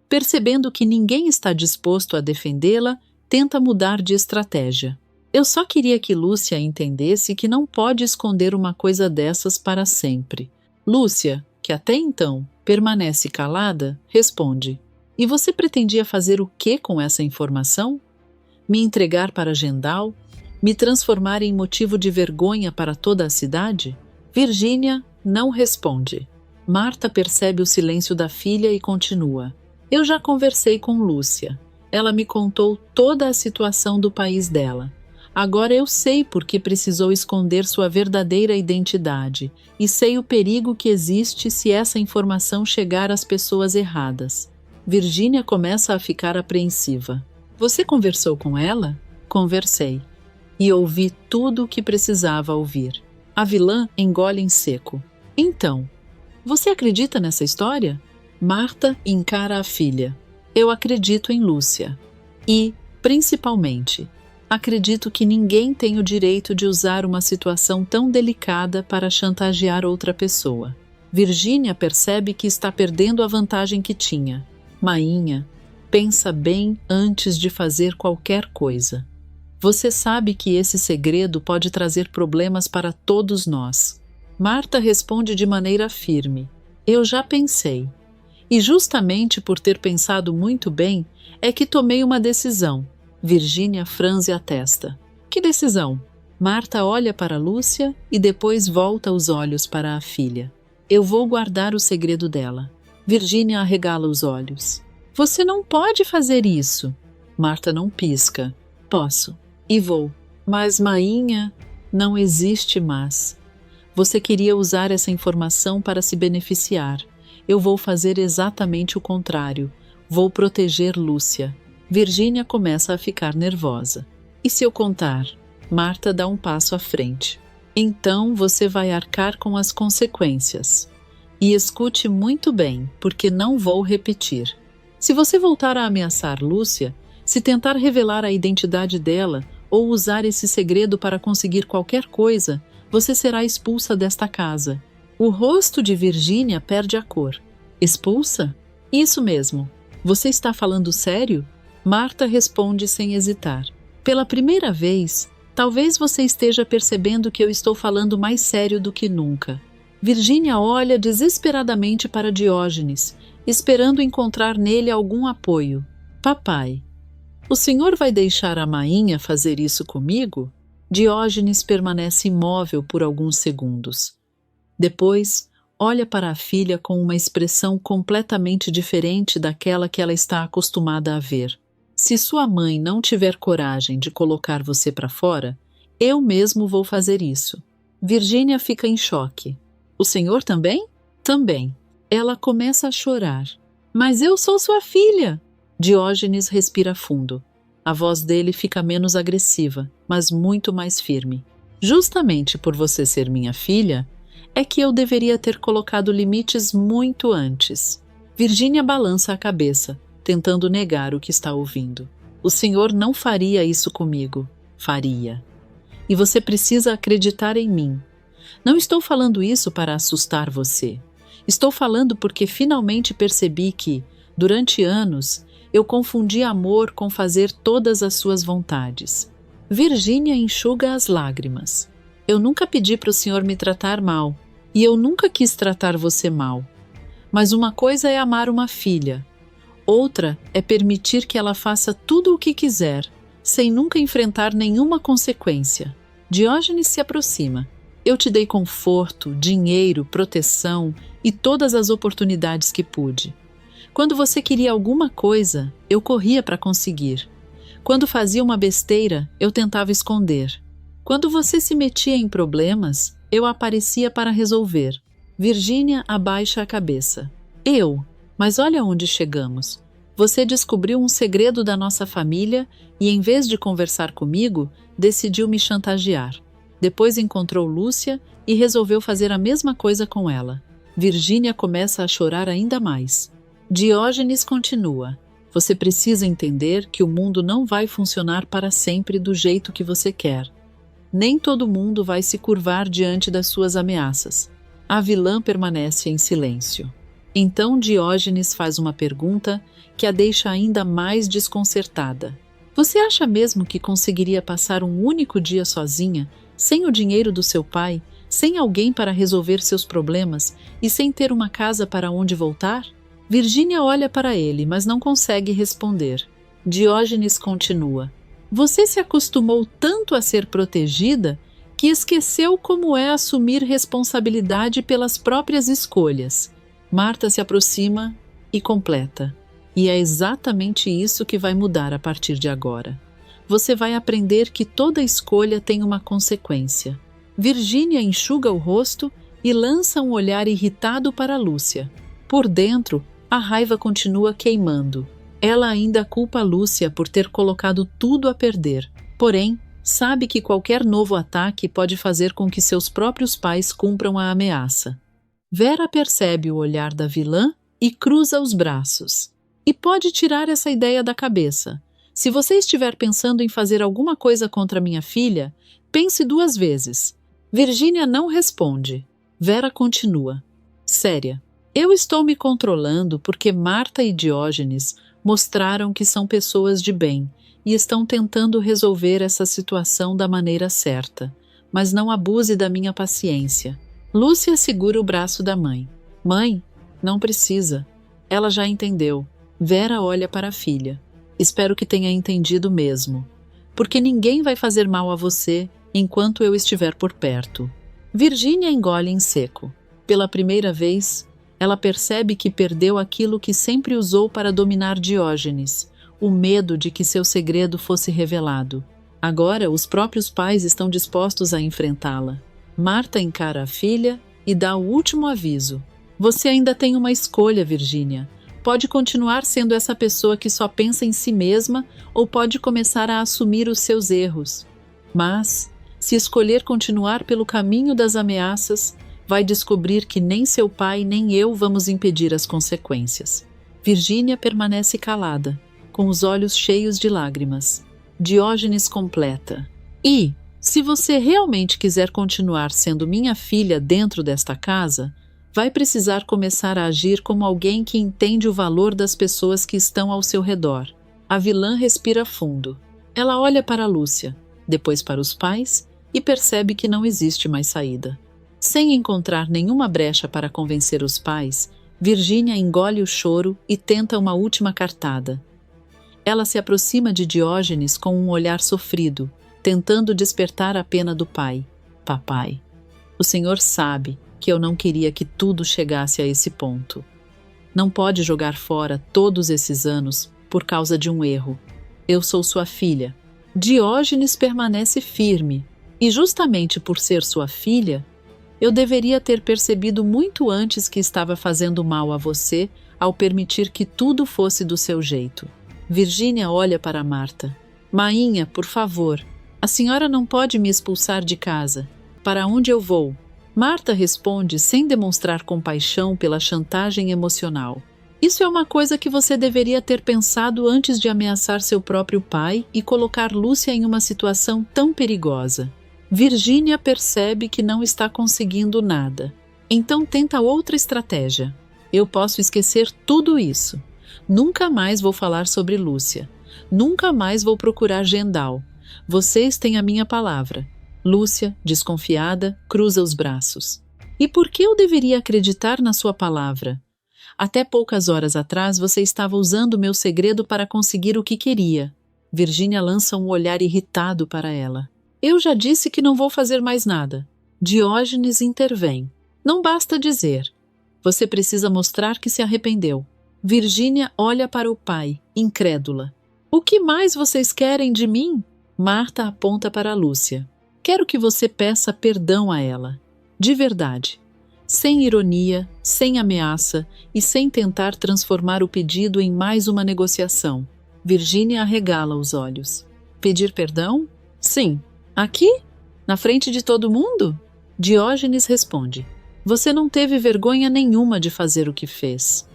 Percebendo que ninguém está disposto a defendê-la, tenta mudar de estratégia. Eu só queria que Lúcia entendesse que não pode esconder uma coisa dessas para sempre. Lúcia, que até então permanece calada, responde: E você pretendia fazer o que com essa informação? Me entregar para Gendal? Me transformar em motivo de vergonha para toda a cidade? Virginia não responde. Marta percebe o silêncio da filha e continua: Eu já conversei com Lúcia. Ela me contou toda a situação do país dela. Agora eu sei por que precisou esconder sua verdadeira identidade e sei o perigo que existe se essa informação chegar às pessoas erradas. Virginia começa a ficar apreensiva. Você conversou com ela? Conversei. E ouvi tudo o que precisava ouvir. A vilã engole em seco. Então, você acredita nessa história? Marta encara a filha. Eu acredito em Lúcia. E, principalmente, acredito que ninguém tem o direito de usar uma situação tão delicada para chantagear outra pessoa. Virginia percebe que está perdendo a vantagem que tinha. Mainha, pensa bem antes de fazer qualquer coisa. Você sabe que esse segredo pode trazer problemas para todos nós. Marta responde de maneira firme. Eu já pensei. E justamente por ter pensado muito bem, é que tomei uma decisão. Virginia franze a testa. Que decisão? Marta olha para Lúcia e depois volta os olhos para a filha. Eu vou guardar o segredo dela. Virginia arregala os olhos. Você não pode fazer isso. Marta não pisca. Posso. E vou. Mas, Mainha, não existe mas. Você queria usar essa informação para se beneficiar. Eu vou fazer exatamente o contrário. Vou proteger Lúcia. Virginia começa a ficar nervosa. E se eu contar? Marta dá um passo à frente. Então você vai arcar com as consequências. E escute muito bem, porque não vou repetir. Se você voltar a ameaçar Lúcia, se tentar revelar a identidade dela ou usar esse segredo para conseguir qualquer coisa, você será expulsa desta casa. O rosto de Virginia perde a cor. Expulsa? Isso mesmo. Você está falando sério? Marta responde sem hesitar. Pela primeira vez, talvez você esteja percebendo que eu estou falando mais sério do que nunca. Virginia olha desesperadamente para Diógenes, esperando encontrar nele algum apoio. Papai, o senhor vai deixar a Mainha fazer isso comigo? Diógenes permanece imóvel por alguns segundos. Depois, olha para a filha com uma expressão completamente diferente daquela que ela está acostumada a ver. Se sua mãe não tiver coragem de colocar você para fora, eu mesmo vou fazer isso. Virginia fica em choque. O senhor também? Também. Ela começa a chorar. Mas eu sou sua filha! Diógenes respira fundo. A voz dele fica menos agressiva, mas muito mais firme. Justamente por você ser minha filha, é que eu deveria ter colocado limites muito antes. Virginia balança a cabeça, tentando negar o que está ouvindo. O senhor não faria isso comigo. Faria. E você precisa acreditar em mim. Não estou falando isso para assustar você. Estou falando porque finalmente percebi que, durante anos, eu confundi amor com fazer todas as suas vontades. Virginia enxuga as lágrimas. Eu nunca pedi para o senhor me tratar mal, e eu nunca quis tratar você mal. Mas uma coisa é amar uma filha. Outra é permitir que ela faça tudo o que quiser, sem nunca enfrentar nenhuma consequência. Diógenes se aproxima. Eu te dei conforto, dinheiro, proteção e todas as oportunidades que pude. Quando você queria alguma coisa, eu corria para conseguir. Quando fazia uma besteira, eu tentava esconder. Quando você se metia em problemas, eu aparecia para resolver. Virginia abaixa a cabeça. Mas olha onde chegamos. Você descobriu um segredo da nossa família e, em vez de conversar comigo, decidiu me chantagear. Depois encontrou Lúcia e resolveu fazer a mesma coisa com ela. Virgínia começa a chorar ainda mais. Diógenes continua: você precisa entender que o mundo não vai funcionar para sempre do jeito que você quer. Nem todo mundo vai se curvar diante das suas ameaças. A vilã permanece em silêncio. Então Diógenes faz uma pergunta que a deixa ainda mais desconcertada. Você acha mesmo que conseguiria passar um único dia sozinha, sem o dinheiro do seu pai, sem alguém para resolver seus problemas e sem ter uma casa para onde voltar? Virgínia olha para ele, mas não consegue responder. Diógenes continua: você se acostumou tanto a ser protegida que esqueceu como é assumir responsabilidade pelas próprias escolhas. Marta se aproxima e completa: e é exatamente isso que vai mudar a partir de agora. Você vai aprender que toda escolha tem uma consequência. Virgínia enxuga o rosto e lança um olhar irritado para Lúcia. Por dentro, a raiva continua queimando. Ela ainda culpa Lúcia por ter colocado tudo a perder. Porém, sabe que qualquer novo ataque pode fazer com que seus próprios pais cumpram a ameaça. Vera percebe o olhar da vilã e cruza os braços. E pode tirar essa ideia da cabeça. Se você estiver pensando em fazer alguma coisa contra minha filha, pense 2 vezes. Virgínia não responde. Vera continua: séria. Eu estou me controlando porque Marta e Diógenes mostraram que são pessoas de bem e estão tentando resolver essa situação da maneira certa. Mas não abuse da minha paciência. Lúcia segura o braço da mãe. Mãe, não precisa. Ela já entendeu. Vera olha para a filha. Espero que tenha entendido mesmo. Porque ninguém vai fazer mal a você enquanto eu estiver por perto. Virgínia engole em seco. Pela primeira vez, ela percebe que perdeu aquilo que sempre usou para dominar Diógenes, o medo de que seu segredo fosse revelado. Agora, os próprios pais estão dispostos a enfrentá-la. Marta encara a filha e dá o último aviso. Você ainda tem uma escolha, Virgínia. Pode continuar sendo essa pessoa que só pensa em si mesma ou pode começar a assumir os seus erros. Mas, se escolher continuar pelo caminho das ameaças, vai descobrir que nem seu pai nem eu vamos impedir as consequências. Virgínia permanece calada, com os olhos cheios de lágrimas. Diógenes completa: e, se você realmente quiser continuar sendo minha filha dentro desta casa, vai precisar começar a agir como alguém que entende o valor das pessoas que estão ao seu redor. A vilã respira fundo. Ela olha para Lúcia, depois para os pais e percebe que não existe mais saída. Sem encontrar nenhuma brecha para convencer os pais, Virgínia engole o choro e tenta uma última cartada. Ela se aproxima de Diógenes com um olhar sofrido, tentando despertar a pena do pai. Papai, o senhor sabe que eu não queria que tudo chegasse a esse ponto. Não pode jogar fora todos esses anos por causa de um erro. Eu sou sua filha. Diógenes permanece firme, e justamente por ser sua filha, eu deveria ter percebido muito antes que estava fazendo mal a você ao permitir que tudo fosse do seu jeito. Virgínia olha para Marta. Mainha, por favor, a senhora não pode me expulsar de casa. Para onde eu vou? Marta responde sem demonstrar compaixão pela chantagem emocional. Isso é uma coisa que você deveria ter pensado antes de ameaçar seu próprio pai e colocar Lúcia em uma situação tão perigosa. Virgínia percebe que não está conseguindo nada. Então tenta outra estratégia. Eu posso esquecer tudo isso. Nunca mais vou falar sobre Lúcia. Nunca mais vou procurar Gendal. Vocês têm a minha palavra. Lúcia, desconfiada, cruza os braços. E por que eu deveria acreditar na sua palavra? Até poucas horas atrás você estava usando meu segredo para conseguir o que queria. Virgínia lança um olhar irritado para ela. Eu já disse que não vou fazer mais nada. Diógenes intervém. Não basta dizer. Você precisa mostrar que se arrependeu. Virgínia olha para o pai, incrédula. O que mais vocês querem de mim? Marta aponta para Lúcia. Quero que você peça perdão a ela. De verdade. Sem ironia, sem ameaça e sem tentar transformar o pedido em mais uma negociação. Virgínia arregala os olhos. Pedir perdão? Sim. Aqui? Na frente de todo mundo? Diógenes responde. Você não teve vergonha nenhuma de fazer o que fez.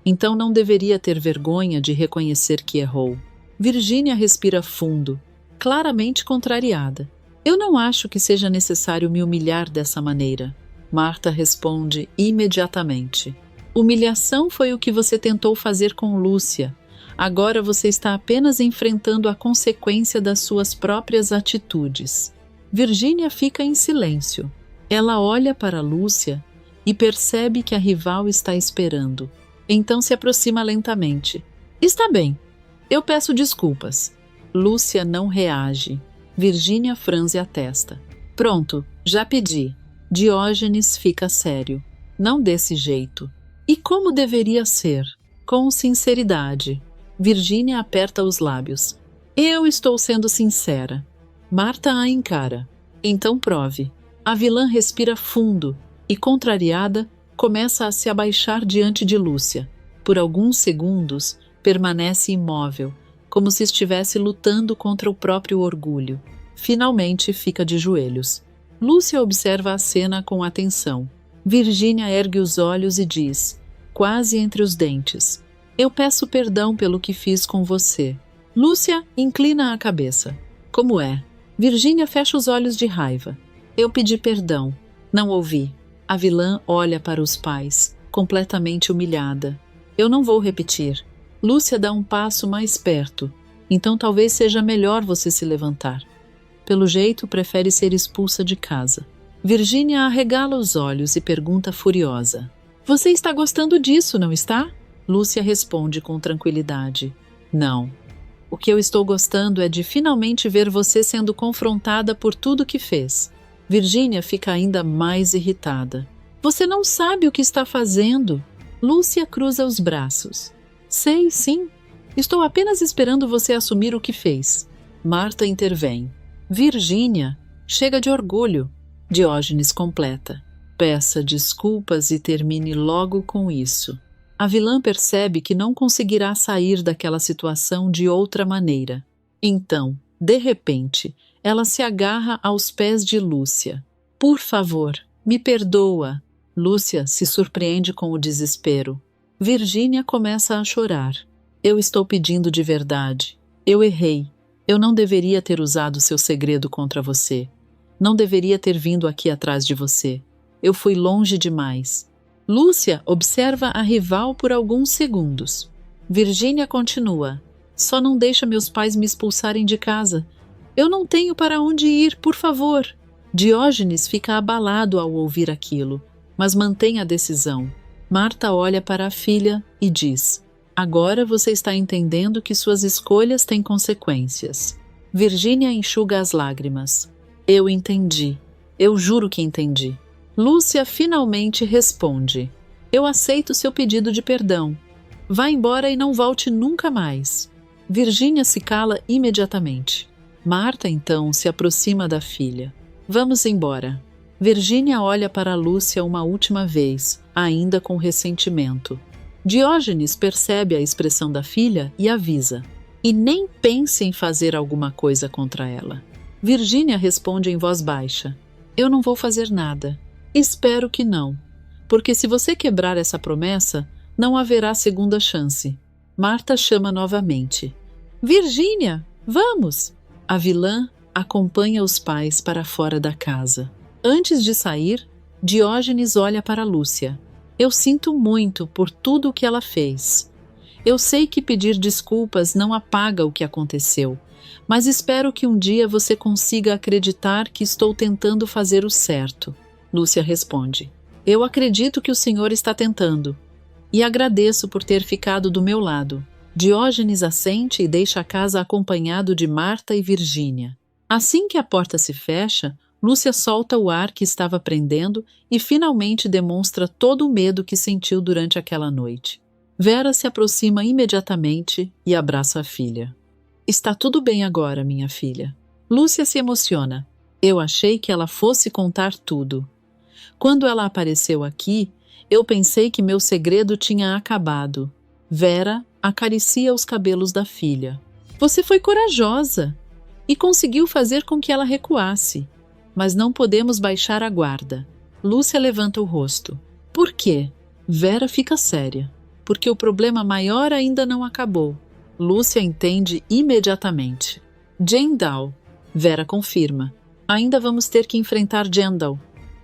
Então não deveria ter vergonha de reconhecer que errou. Virgínia respira fundo, claramente contrariada. Eu não acho que seja necessário me humilhar dessa maneira. Marta responde imediatamente. Humilhação foi o que você tentou fazer com Lúcia. Agora você está apenas enfrentando a consequência das suas próprias atitudes. Virgínia fica em silêncio. Ela olha para Lúcia e percebe que a rival está esperando. Então se aproxima lentamente. Está bem, eu peço desculpas. Lúcia não reage. Virgínia franze a testa. Pronto, já pedi. Diógenes fica sério. Não desse jeito. E como deveria ser? Com sinceridade. Virgínia aperta os lábios. Eu estou sendo sincera. Marta a encara. Então prove. A vilã respira fundo e, contrariada, começa a se abaixar diante de Lúcia. Por alguns segundos, permanece imóvel, como se estivesse lutando contra o próprio orgulho. Finalmente fica de joelhos. Lúcia observa a cena com atenção. Virgínia ergue os olhos e diz, quase entre os dentes, eu peço perdão pelo que fiz com você. Lúcia inclina a cabeça. Como é? Virgínia fecha os olhos de raiva. Eu pedi perdão. Não ouvi. A vilã olha para os pais, completamente humilhada. Eu não vou repetir. Lúcia dá um passo mais perto. Então talvez seja melhor você se levantar. Pelo jeito, prefere ser expulsa de casa. Virgínia arregala os olhos e pergunta furiosa. Você está gostando disso, não está? Lúcia responde com tranquilidade. Não. O que eu estou gostando é de finalmente ver você sendo confrontada por tudo que fez. Virgínia fica ainda mais irritada. Você não sabe o que está fazendo. Lúcia cruza os braços. Sei, sim. Estou apenas esperando você assumir o que fez. Marta intervém. Virgínia, chega de orgulho. Diógenes completa. Peça desculpas e termine logo com isso. A vilã percebe que não conseguirá sair daquela situação de outra maneira. Então, de repente, ela se agarra aos pés de Lúcia. Por favor, me perdoa. Lúcia se surpreende com o desespero. Virgínia começa a chorar. Eu estou pedindo de verdade. Eu errei. Eu não deveria ter usado seu segredo contra você. Não deveria ter vindo aqui atrás de você. Eu fui longe demais. Lúcia observa a rival por alguns segundos. Virgínia continua. Só não deixa meus pais me expulsarem de casa. Eu não tenho para onde ir, por favor. Diógenes fica abalado ao ouvir aquilo, mas mantém a decisão. Marta olha para a filha e diz, agora você está entendendo que suas escolhas têm consequências. Virgínia enxuga as lágrimas. Eu entendi. Eu juro que entendi. Lúcia finalmente responde. Eu aceito seu pedido de perdão. Vá embora e não volte nunca mais. Virgínia se cala imediatamente. Marta, então, se aproxima da filha. Vamos embora. Virgínia olha para Lúcia uma última vez, ainda com ressentimento. Diógenes percebe a expressão da filha e avisa. E nem pense em fazer alguma coisa contra ela. Virgínia responde em voz baixa. Eu não vou fazer nada. Espero que não. Porque se você quebrar essa promessa, não haverá segunda chance. Marta chama novamente. Virgínia, vamos! A vilã acompanha os pais para fora da casa. Antes de sair, Diógenes olha para Lúcia. Eu sinto muito por tudo o que ela fez. Eu sei que pedir desculpas não apaga o que aconteceu, mas espero que um dia você consiga acreditar que estou tentando fazer o certo. Lúcia responde. Eu acredito que o senhor está tentando. E agradeço por ter ficado do meu lado. Diógenes assente e deixa a casa acompanhado de Marta e Virgínia. Assim que a porta se fecha, Lúcia solta o ar que estava prendendo e finalmente demonstra todo o medo que sentiu durante aquela noite. Vera se aproxima imediatamente e abraça a filha. Está tudo bem agora, minha filha. Lúcia se emociona. Eu achei que ela fosse contar tudo. Quando ela apareceu aqui, eu pensei que meu segredo tinha acabado. Vera acaricia os cabelos da filha. Você foi corajosa e conseguiu fazer com que ela recuasse. Mas não podemos baixar a guarda. Lúcia levanta o rosto. Por quê? Vera fica séria. Porque o problema maior ainda não acabou. Lúcia entende imediatamente. Jendal. Vera confirma. Ainda vamos ter que enfrentar Jendal.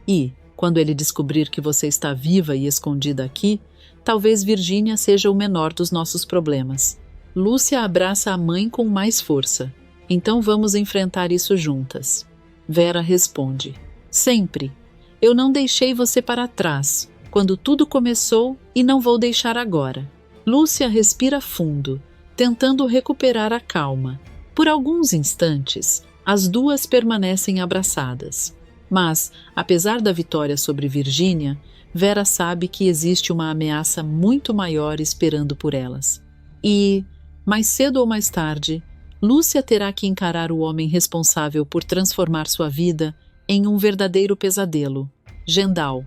E, quando ele descobrir que você está viva e escondida aqui, talvez Virgínia seja o menor dos nossos problemas. Lúcia abraça a mãe com mais força. Então vamos enfrentar isso juntas. Vera responde. Sempre. Eu não deixei você para trás, quando tudo começou, e não vou deixar agora. Lúcia respira fundo, tentando recuperar a calma. Por alguns instantes, as duas permanecem abraçadas. Mas, apesar da vitória sobre Virgínia, Vera sabe que existe uma ameaça muito maior esperando por elas. E, mais cedo ou mais tarde, Lúcia terá que encarar o homem responsável por transformar sua vida em um verdadeiro pesadelo, Jendal.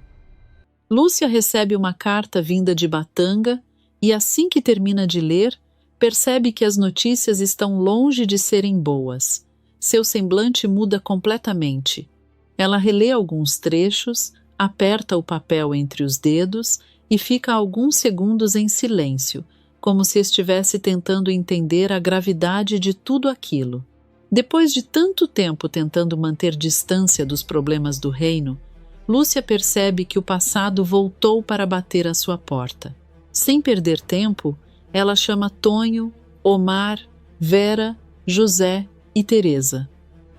Lúcia recebe uma carta vinda de Batanga e, assim que termina de ler, percebe que as notícias estão longe de serem boas. Seu semblante muda completamente. Ela relê alguns trechos, aperta o papel entre os dedos e fica alguns segundos em silêncio, como se estivesse tentando entender a gravidade de tudo aquilo. Depois de tanto tempo tentando manter distância dos problemas do reino, Lúcia percebe que o passado voltou para bater à sua porta. Sem perder tempo, ela chama Tonho, Omar, Vera, José e Teresa.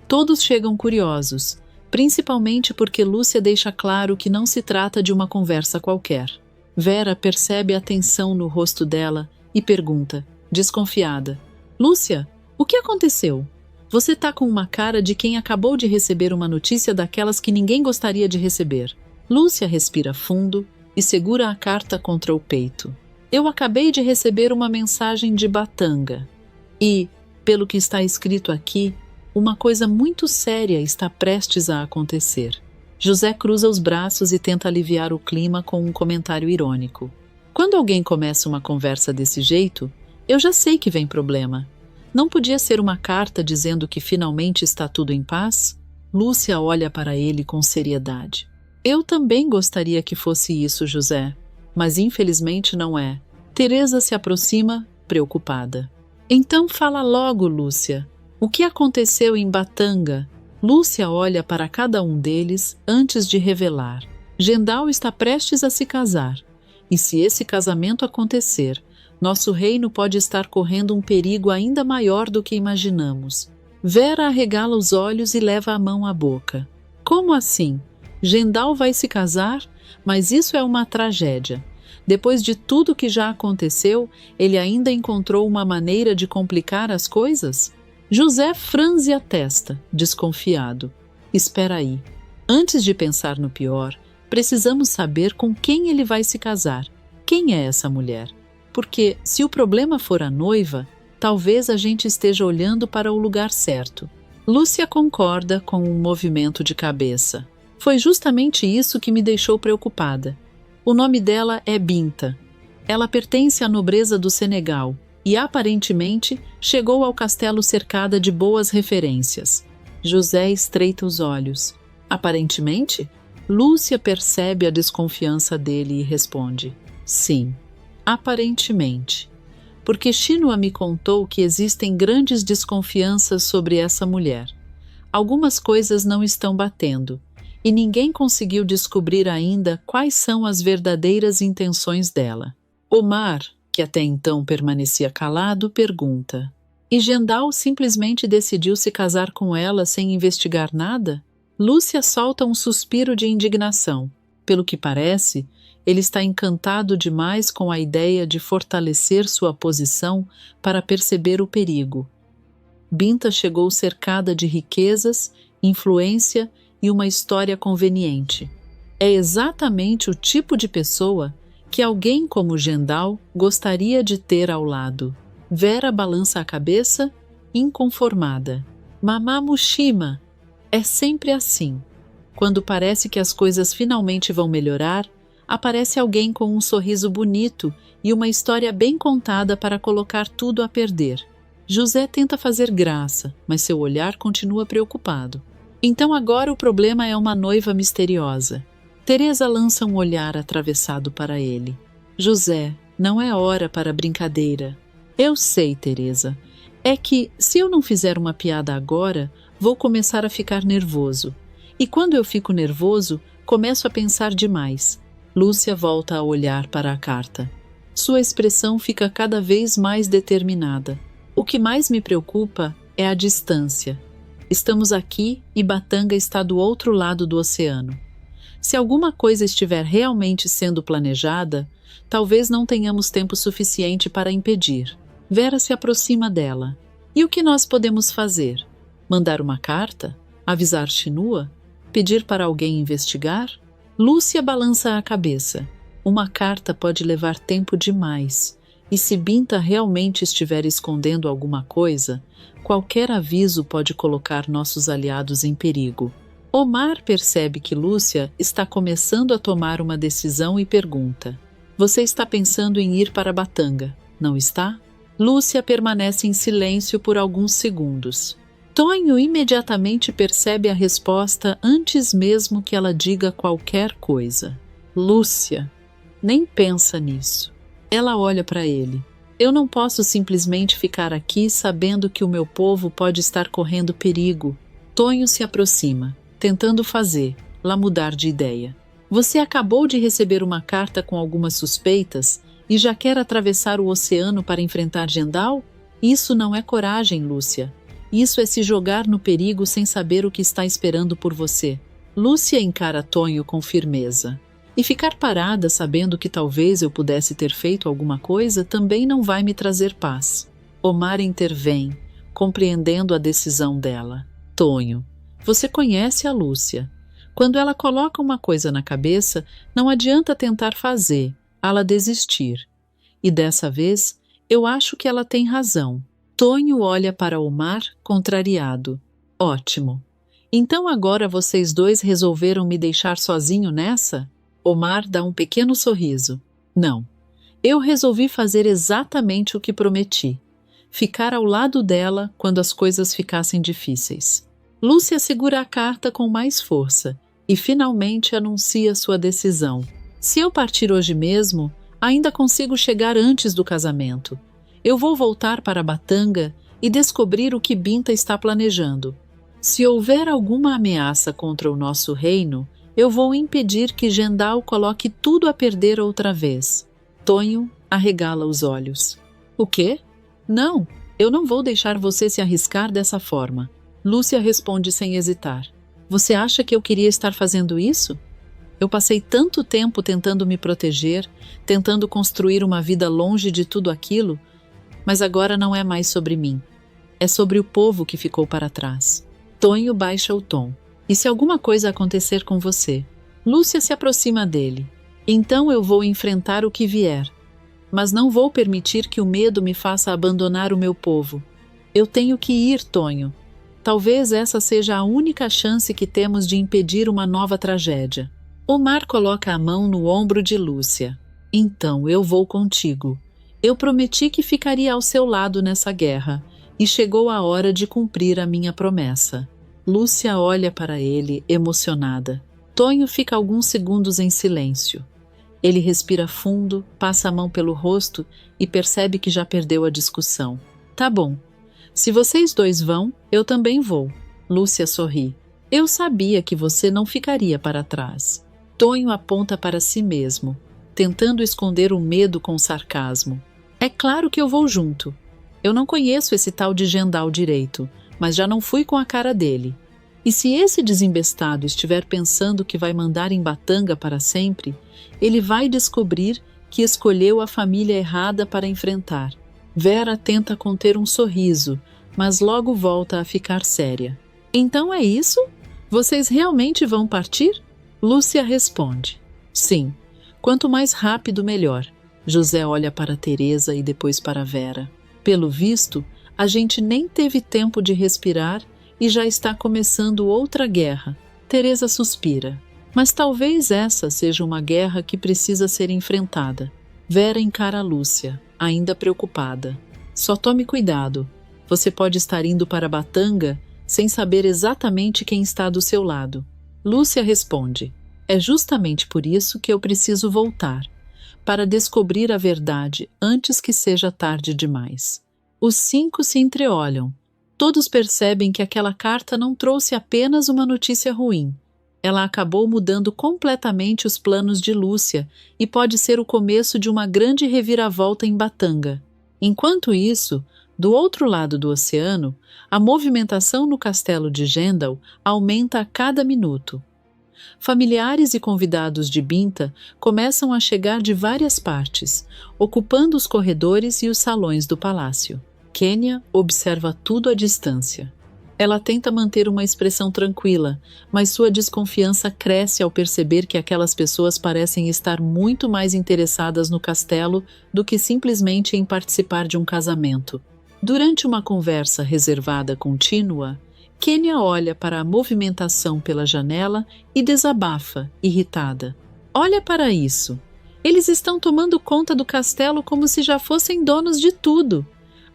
Todos chegam curiosos, principalmente porque Lúcia deixa claro que não se trata de uma conversa qualquer. Vera percebe a tensão no rosto dela e pergunta, desconfiada: Lúcia, o que aconteceu? Você tá com uma cara de quem acabou de receber uma notícia daquelas que ninguém gostaria de receber. Lúcia respira fundo e segura a carta contra o peito. Eu acabei de receber uma mensagem de Batanga. E, pelo que está escrito aqui, uma coisa muito séria está prestes a acontecer. José cruza os braços e tenta aliviar o clima com um comentário irônico. Quando alguém começa uma conversa desse jeito, eu já sei que vem problema. Não podia ser uma carta dizendo que finalmente está tudo em paz? Lúcia olha para ele com seriedade. Eu também gostaria que fosse isso, José, mas infelizmente não é. Teresa se aproxima, preocupada. Então fala logo, Lúcia. O que aconteceu em Batanga? Lúcia olha para cada um deles antes de revelar. Jendal está prestes a se casar. E se esse casamento acontecer, nosso reino pode estar correndo um perigo ainda maior do que imaginamos. Vera arregala os olhos e leva a mão à boca. Como assim? Jendal vai se casar? Mas isso é uma tragédia. Depois de tudo que já aconteceu, ele ainda encontrou uma maneira de complicar as coisas? José franze a testa, desconfiado. Espera aí. Antes de pensar no pior, precisamos saber com quem ele vai se casar. Quem é essa mulher? Porque, se o problema for a noiva, talvez a gente esteja olhando para o lugar certo. Lúcia concorda com um movimento de cabeça. Foi justamente isso que me deixou preocupada. O nome dela é Binta. Ela pertence à nobreza do Senegal e, aparentemente, chegou ao castelo cercada de boas referências. José estreita os olhos. Aparentemente? Lúcia percebe a desconfiança dele e responde: sim. Aparentemente, porque Chinua me contou que existem grandes desconfianças sobre essa mulher. Algumas coisas não estão batendo, e ninguém conseguiu descobrir ainda quais são as verdadeiras intenções dela. Omar, que até então permanecia calado, pergunta: e Jendal simplesmente decidiu se casar com ela sem investigar nada? Lúcia solta um suspiro de indignação. Pelo que parece, ele está encantado demais com a ideia de fortalecer sua posição para perceber o perigo. Binta chegou cercada de riquezas, influência e uma história conveniente. É exatamente o tipo de pessoa que alguém como Jendal gostaria de ter ao lado. Vera balança a cabeça, inconformada. Mamá Mushima, é sempre assim. Quando parece que as coisas finalmente vão melhorar, aparece alguém com um sorriso bonito e uma história bem contada para colocar tudo a perder. José tenta fazer graça, mas seu olhar continua preocupado. Então agora o problema é uma noiva misteriosa. Teresa lança um olhar atravessado para ele. José, não é hora para brincadeira. Eu sei, Teresa. É que, se eu não fizer uma piada agora, vou começar a ficar nervoso. E quando eu fico nervoso, começo a pensar demais. Lúcia volta a olhar para a carta. Sua expressão fica cada vez mais determinada. O que mais me preocupa é a distância. Estamos aqui e Batanga está do outro lado do oceano. Se alguma coisa estiver realmente sendo planejada, talvez não tenhamos tempo suficiente para impedir. Vera se aproxima dela. E o que nós podemos fazer? Mandar uma carta? Avisar Chinua? Pedir para alguém investigar? Lúcia balança a cabeça. Uma carta pode levar tempo demais. E se Binta realmente estiver escondendo alguma coisa, qualquer aviso pode colocar nossos aliados em perigo. Omar percebe que Lúcia está começando a tomar uma decisão e pergunta: Você está pensando em ir para Batanga, não está? Lúcia permanece em silêncio por alguns segundos. Tonho imediatamente percebe a resposta antes mesmo que ela diga qualquer coisa. Lúcia, nem pensa nisso. Ela olha para ele. Eu não posso simplesmente ficar aqui sabendo que o meu povo pode estar correndo perigo. Tonho se aproxima, tentando fazê-la mudar de ideia. Você acabou de receber uma carta com algumas suspeitas e já quer atravessar o oceano para enfrentar Gendal? Isso não é coragem, Lúcia. Isso é se jogar no perigo sem saber o que está esperando por você. Lúcia encara Tonho com firmeza. E ficar parada sabendo que talvez eu pudesse ter feito alguma coisa também não vai me trazer paz. Omar intervém, compreendendo a decisão dela. Tonho, você conhece a Lúcia. Quando ela coloca uma coisa na cabeça, não adianta tentar fazê-la desistir. E dessa vez, eu acho que ela tem razão. Tonho olha para Omar, contrariado. Ótimo. Então agora vocês dois resolveram me deixar sozinho nessa? Omar dá um pequeno sorriso. Não. Eu resolvi fazer exatamente o que prometi. Ficar ao lado dela quando as coisas ficassem difíceis. Lúcia segura a carta com mais força e finalmente anuncia sua decisão. Se eu partir hoje mesmo, ainda consigo chegar antes do casamento. Eu vou voltar para Batanga e descobrir o que Binta está planejando. Se houver alguma ameaça contra o nosso reino, eu vou impedir que Gendal coloque tudo a perder outra vez. Tonho arregala os olhos. O quê? Não, eu não vou deixar você se arriscar dessa forma. Lúcia responde sem hesitar. Você acha que eu queria estar fazendo isso? Eu passei tanto tempo tentando me proteger, tentando construir uma vida longe de tudo aquilo, mas agora não é mais sobre mim. É sobre o povo que ficou para trás. Tonho baixa o tom. E se alguma coisa acontecer com você? Lúcia se aproxima dele. Então eu vou enfrentar o que vier. Mas não vou permitir que o medo me faça abandonar o meu povo. Eu tenho que ir, Tonho. Talvez essa seja a única chance que temos de impedir uma nova tragédia. Omar coloca a mão no ombro de Lúcia. Então eu vou contigo. Eu prometi que ficaria ao seu lado nessa guerra, e chegou a hora de cumprir a minha promessa. Lúcia olha para ele, emocionada. Tonho fica alguns segundos em silêncio. Ele respira fundo, passa a mão pelo rosto e percebe que já perdeu a discussão. Tá bom. Se vocês dois vão, eu também vou. Lúcia sorri. Eu sabia que você não ficaria para trás. Tonho aponta para si mesmo, tentando esconder o medo com sarcasmo. É claro que eu vou junto. Eu não conheço esse tal de Gendal direito, mas já não fui com a cara dele. E se esse desembestado estiver pensando que vai mandar em Batanga para sempre, ele vai descobrir que escolheu a família errada para enfrentar. Vera tenta conter um sorriso, mas logo volta a ficar séria. Então é isso? Vocês realmente vão partir? Lúcia responde. Sim, quanto mais rápido melhor. José olha para Teresa e depois para Vera. Pelo visto, a gente nem teve tempo de respirar e já está começando outra guerra. Teresa suspira. Mas talvez essa seja uma guerra que precisa ser enfrentada. Vera encara Lúcia, ainda preocupada. Só tome cuidado. Você pode estar indo para Batanga sem saber exatamente quem está do seu lado. Lúcia responde. É justamente por isso que eu preciso voltar, para descobrir a verdade antes que seja tarde demais. Os 5 se entreolham. Todos percebem que aquela carta não trouxe apenas uma notícia ruim. Ela acabou mudando completamente os planos de Lúcia e pode ser o começo de uma grande reviravolta em Batanga. Enquanto isso, do outro lado do oceano, a movimentação no castelo de Gendal aumenta a cada minuto. Familiares e convidados de Binta começam a chegar de várias partes, ocupando os corredores e os salões do palácio. Kenya observa tudo à distância. Ela tenta manter uma expressão tranquila, mas sua desconfiança cresce ao perceber que aquelas pessoas parecem estar muito mais interessadas no castelo do que simplesmente em participar de um casamento. Durante uma conversa reservada contínua, Kenya olha para a movimentação pela janela e desabafa, irritada. Olha para isso! Eles estão tomando conta do castelo como se já fossem donos de tudo.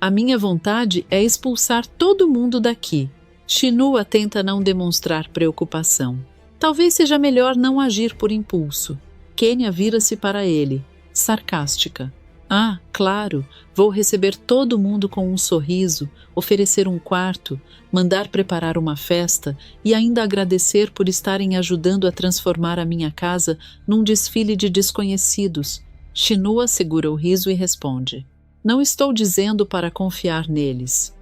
A minha vontade é expulsar todo mundo daqui. Shinua tenta não demonstrar preocupação. Talvez seja melhor não agir por impulso. Kenya vira-se para ele, sarcástica. Ah, claro, vou receber todo mundo com um sorriso, oferecer um quarto, mandar preparar uma festa e ainda agradecer por estarem ajudando a transformar a minha casa num desfile de desconhecidos. Shinua segura o riso e responde. Não estou dizendo para confiar neles.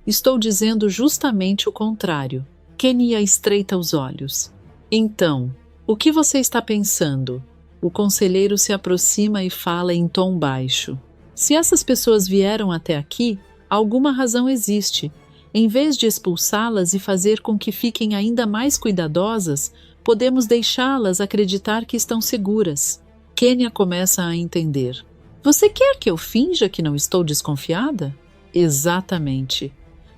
Estou dizendo justamente o contrário. Kenya estreita os olhos. Então, o que você está pensando? O conselheiro se aproxima e fala em tom baixo. Se essas pessoas vieram até aqui, alguma razão existe. Em vez de expulsá-las e fazer com que fiquem ainda mais cuidadosas, podemos deixá-las acreditar que estão seguras. Kenya começa a entender. Você quer que eu finja que não estou desconfiada? Exatamente.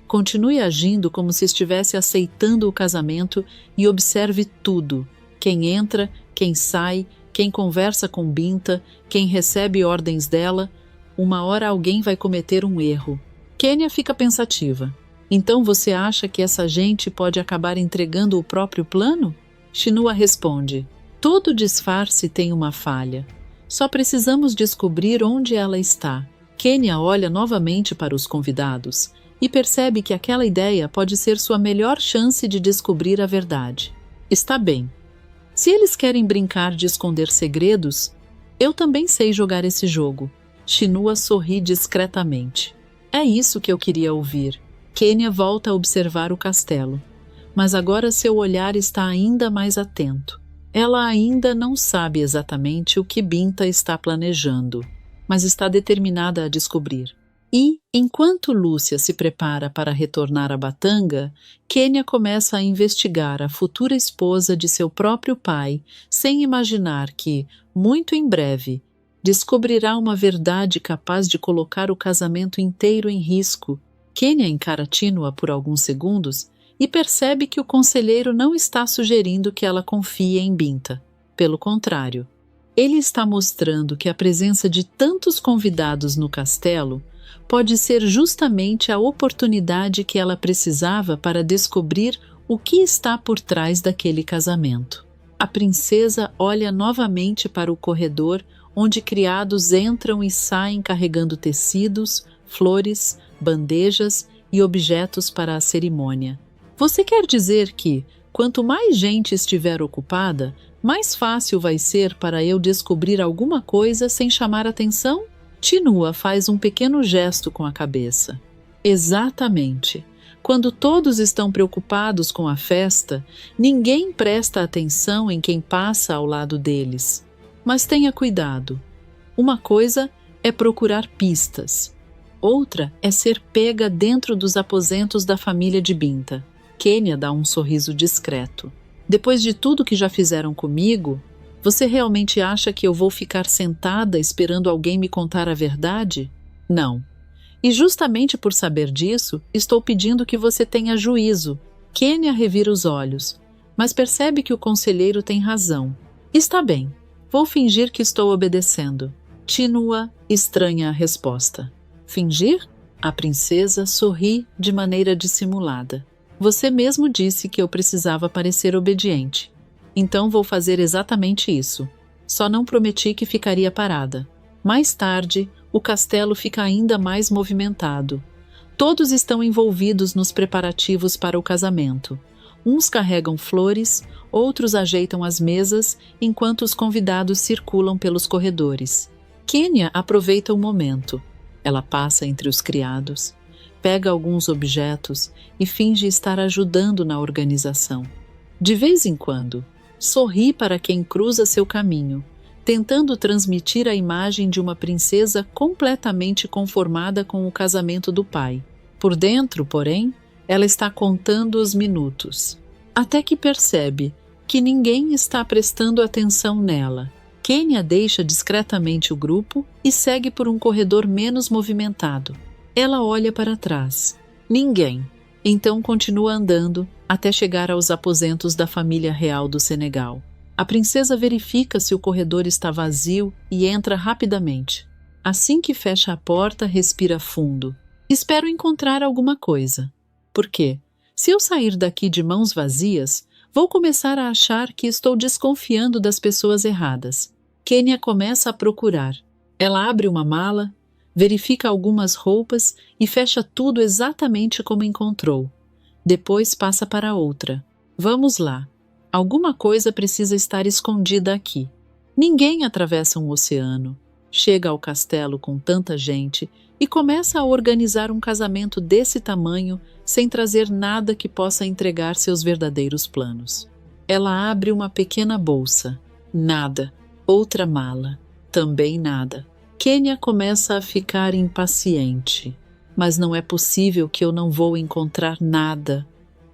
Continue agindo como se estivesse aceitando o casamento e observe tudo. Quem entra, quem sai, quem conversa com Binta, quem recebe ordens dela. Uma hora alguém vai cometer um erro. Kenya fica pensativa. Então você acha que essa gente pode acabar entregando o próprio plano? Shinua responde. Todo disfarce tem uma falha. Só precisamos descobrir onde ela está. Kenya olha novamente para os convidados e percebe que aquela ideia pode ser sua melhor chance de descobrir a verdade. Está bem. Se eles querem brincar de esconder segredos, eu também sei jogar esse jogo. Shinua sorri discretamente. É isso que eu queria ouvir. Kenya volta a observar o castelo, mas agora seu olhar está ainda mais atento. Ela ainda não sabe exatamente o que Binta está planejando, mas está determinada a descobrir. E, enquanto Lúcia se prepara para retornar a Batanga, Kenya começa a investigar a futura esposa de seu próprio pai, sem imaginar que, muito em breve, descobrirá uma verdade capaz de colocar o casamento inteiro em risco. Kenya encara Tinua por alguns segundos e percebe que o conselheiro não está sugerindo que ela confie em Binta. Pelo contrário, ele está mostrando que a presença de tantos convidados no castelo pode ser justamente a oportunidade que ela precisava para descobrir o que está por trás daquele casamento. A princesa olha novamente para o corredor onde criados entram e saem carregando tecidos, flores, bandejas e objetos para a cerimônia. Você quer dizer que, quanto mais gente estiver ocupada, mais fácil vai ser para eu descobrir alguma coisa sem chamar atenção? Tinua faz um pequeno gesto com a cabeça. Exatamente. Quando todos estão preocupados com a festa, ninguém presta atenção em quem passa ao lado deles. Mas tenha cuidado. Uma coisa é procurar pistas. Outra é ser pega dentro dos aposentos da família de Binta. Kenya dá um sorriso discreto. Depois de tudo que já fizeram comigo, você realmente acha que eu vou ficar sentada esperando alguém me contar a verdade? Não. E justamente por saber disso, estou pedindo que você tenha juízo. Kenya revira os olhos, mas percebe que o conselheiro tem razão. Está bem, vou fingir que estou obedecendo. Tinua estranha a resposta. Fingir? A princesa sorri de maneira dissimulada. Você mesmo disse que eu precisava parecer obediente. Então vou fazer exatamente isso. Só não prometi que ficaria parada. Mais tarde, o castelo fica ainda mais movimentado. Todos estão envolvidos nos preparativos para o casamento. Uns carregam flores, outros ajeitam as mesas, enquanto os convidados circulam pelos corredores. Kênia aproveita o momento. Ela passa entre os criados, pega alguns objetos e finge estar ajudando na organização. De vez em quando, sorri para quem cruza seu caminho, tentando transmitir a imagem de uma princesa completamente conformada com o casamento do pai. Por dentro, porém, ela está contando os minutos, até que percebe que ninguém está prestando atenção nela. Kênia deixa discretamente o grupo e segue por um corredor menos movimentado. Ela olha para trás. Ninguém. Então continua andando até chegar aos aposentos da família real do Senegal. A princesa verifica se o corredor está vazio e entra rapidamente. Assim que fecha a porta, respira fundo. Espero encontrar alguma coisa. Por quê? Se eu sair daqui de mãos vazias, vou começar a achar que estou desconfiando das pessoas erradas. Kênia começa a procurar. Ela abre uma mala, verifica algumas roupas e fecha tudo exatamente como encontrou. Depois passa para outra. Vamos lá. Alguma coisa precisa estar escondida aqui. Ninguém atravessa um oceano, chega ao castelo com tanta gente e começa a organizar um casamento desse tamanho sem trazer nada que possa entregar seus verdadeiros planos. Ela abre uma pequena bolsa. Nada. Outra mala. Também nada. Kênia começa a ficar impaciente. Mas não é possível que eu não vou encontrar nada.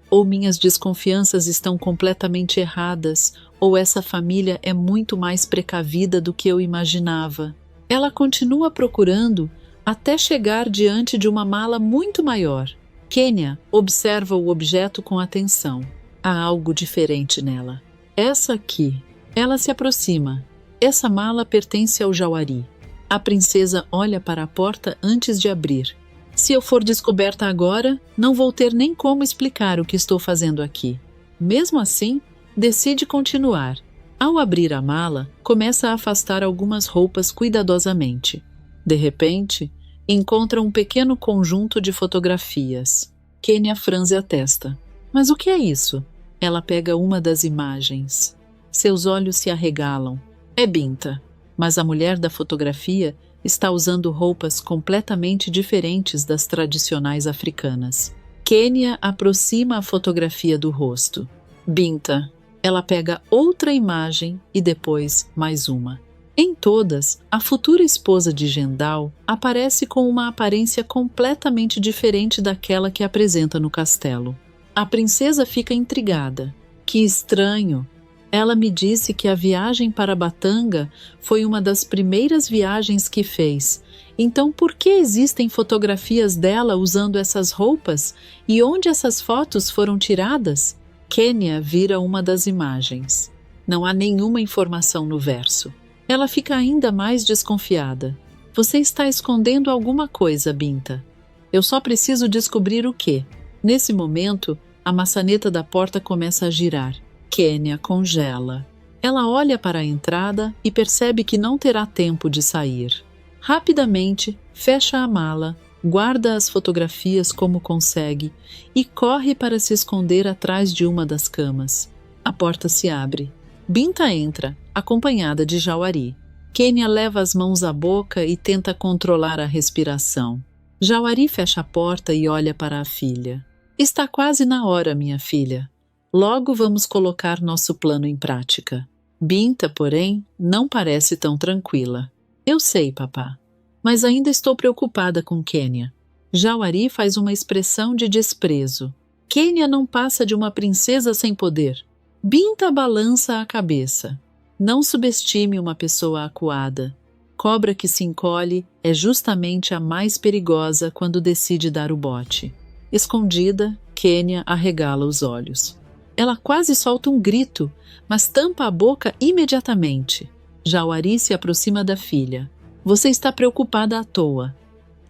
Ou minhas desconfianças estão completamente erradas, ou essa família é muito mais precavida do que eu imaginava. Ela continua procurando até chegar diante de uma mala muito maior. Kênia observa o objeto com atenção. Há algo diferente nela. Essa aqui. Ela se aproxima. Essa mala pertence ao Jauari. A princesa olha para a porta antes de abrir. Se eu for descoberta agora, não vou ter nem como explicar o que estou fazendo aqui. Mesmo assim, decide continuar. Ao abrir a mala, começa a afastar algumas roupas cuidadosamente. De repente, encontra um pequeno conjunto de fotografias. Kênia franze a testa. Mas o que é isso? Ela pega uma das imagens. Seus olhos se arregalam. É Binta, mas a mulher da fotografia está usando roupas completamente diferentes das tradicionais africanas. Kênia aproxima a fotografia do rosto. Binta. Ela pega outra imagem e depois mais uma. Em todas, a futura esposa de Gendal aparece com uma aparência completamente diferente daquela que apresenta no castelo. A princesa fica intrigada. Que estranho! Ela me disse que a viagem para Batanga foi uma das primeiras viagens que fez. Então, por que existem fotografias dela usando essas roupas? E onde essas fotos foram tiradas? Kênia vira uma das imagens. Não há nenhuma informação no verso. Ela fica ainda mais desconfiada. Você está escondendo alguma coisa, Binta. Eu só preciso descobrir o quê. Nesse momento, a maçaneta da porta começa a girar. Kênia congela. Ela olha para a entrada e percebe que não terá tempo de sair. Rapidamente, fecha a mala, guarda as fotografias como consegue e corre para se esconder atrás de uma das camas. A porta se abre. Binta entra, acompanhada de Jauari. Kênia leva as mãos à boca e tenta controlar a respiração. Jauari fecha a porta e olha para a filha. Está quase na hora, minha filha. Logo vamos colocar nosso plano em prática. Binta, porém, não parece tão tranquila. Eu sei, papá, mas ainda estou preocupada com Kênia. Jauari faz uma expressão de desprezo. Kênia não passa de uma princesa sem poder. Binta balança a cabeça. Não subestime uma pessoa acuada. Cobra que se encolhe é justamente a mais perigosa quando decide dar o bote. Escondida, Kênia arregala os olhos. Ela quase solta um grito, mas tampa a boca imediatamente. Jauari se aproxima da filha. Você está preocupada à toa.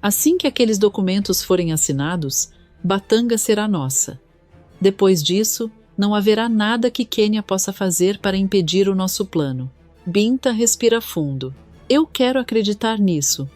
Assim que aqueles documentos forem assinados, Batanga será nossa. Depois disso, Não haverá nada que Kenya possa fazer para impedir o nosso plano. Binta respira fundo. Eu quero acreditar nisso,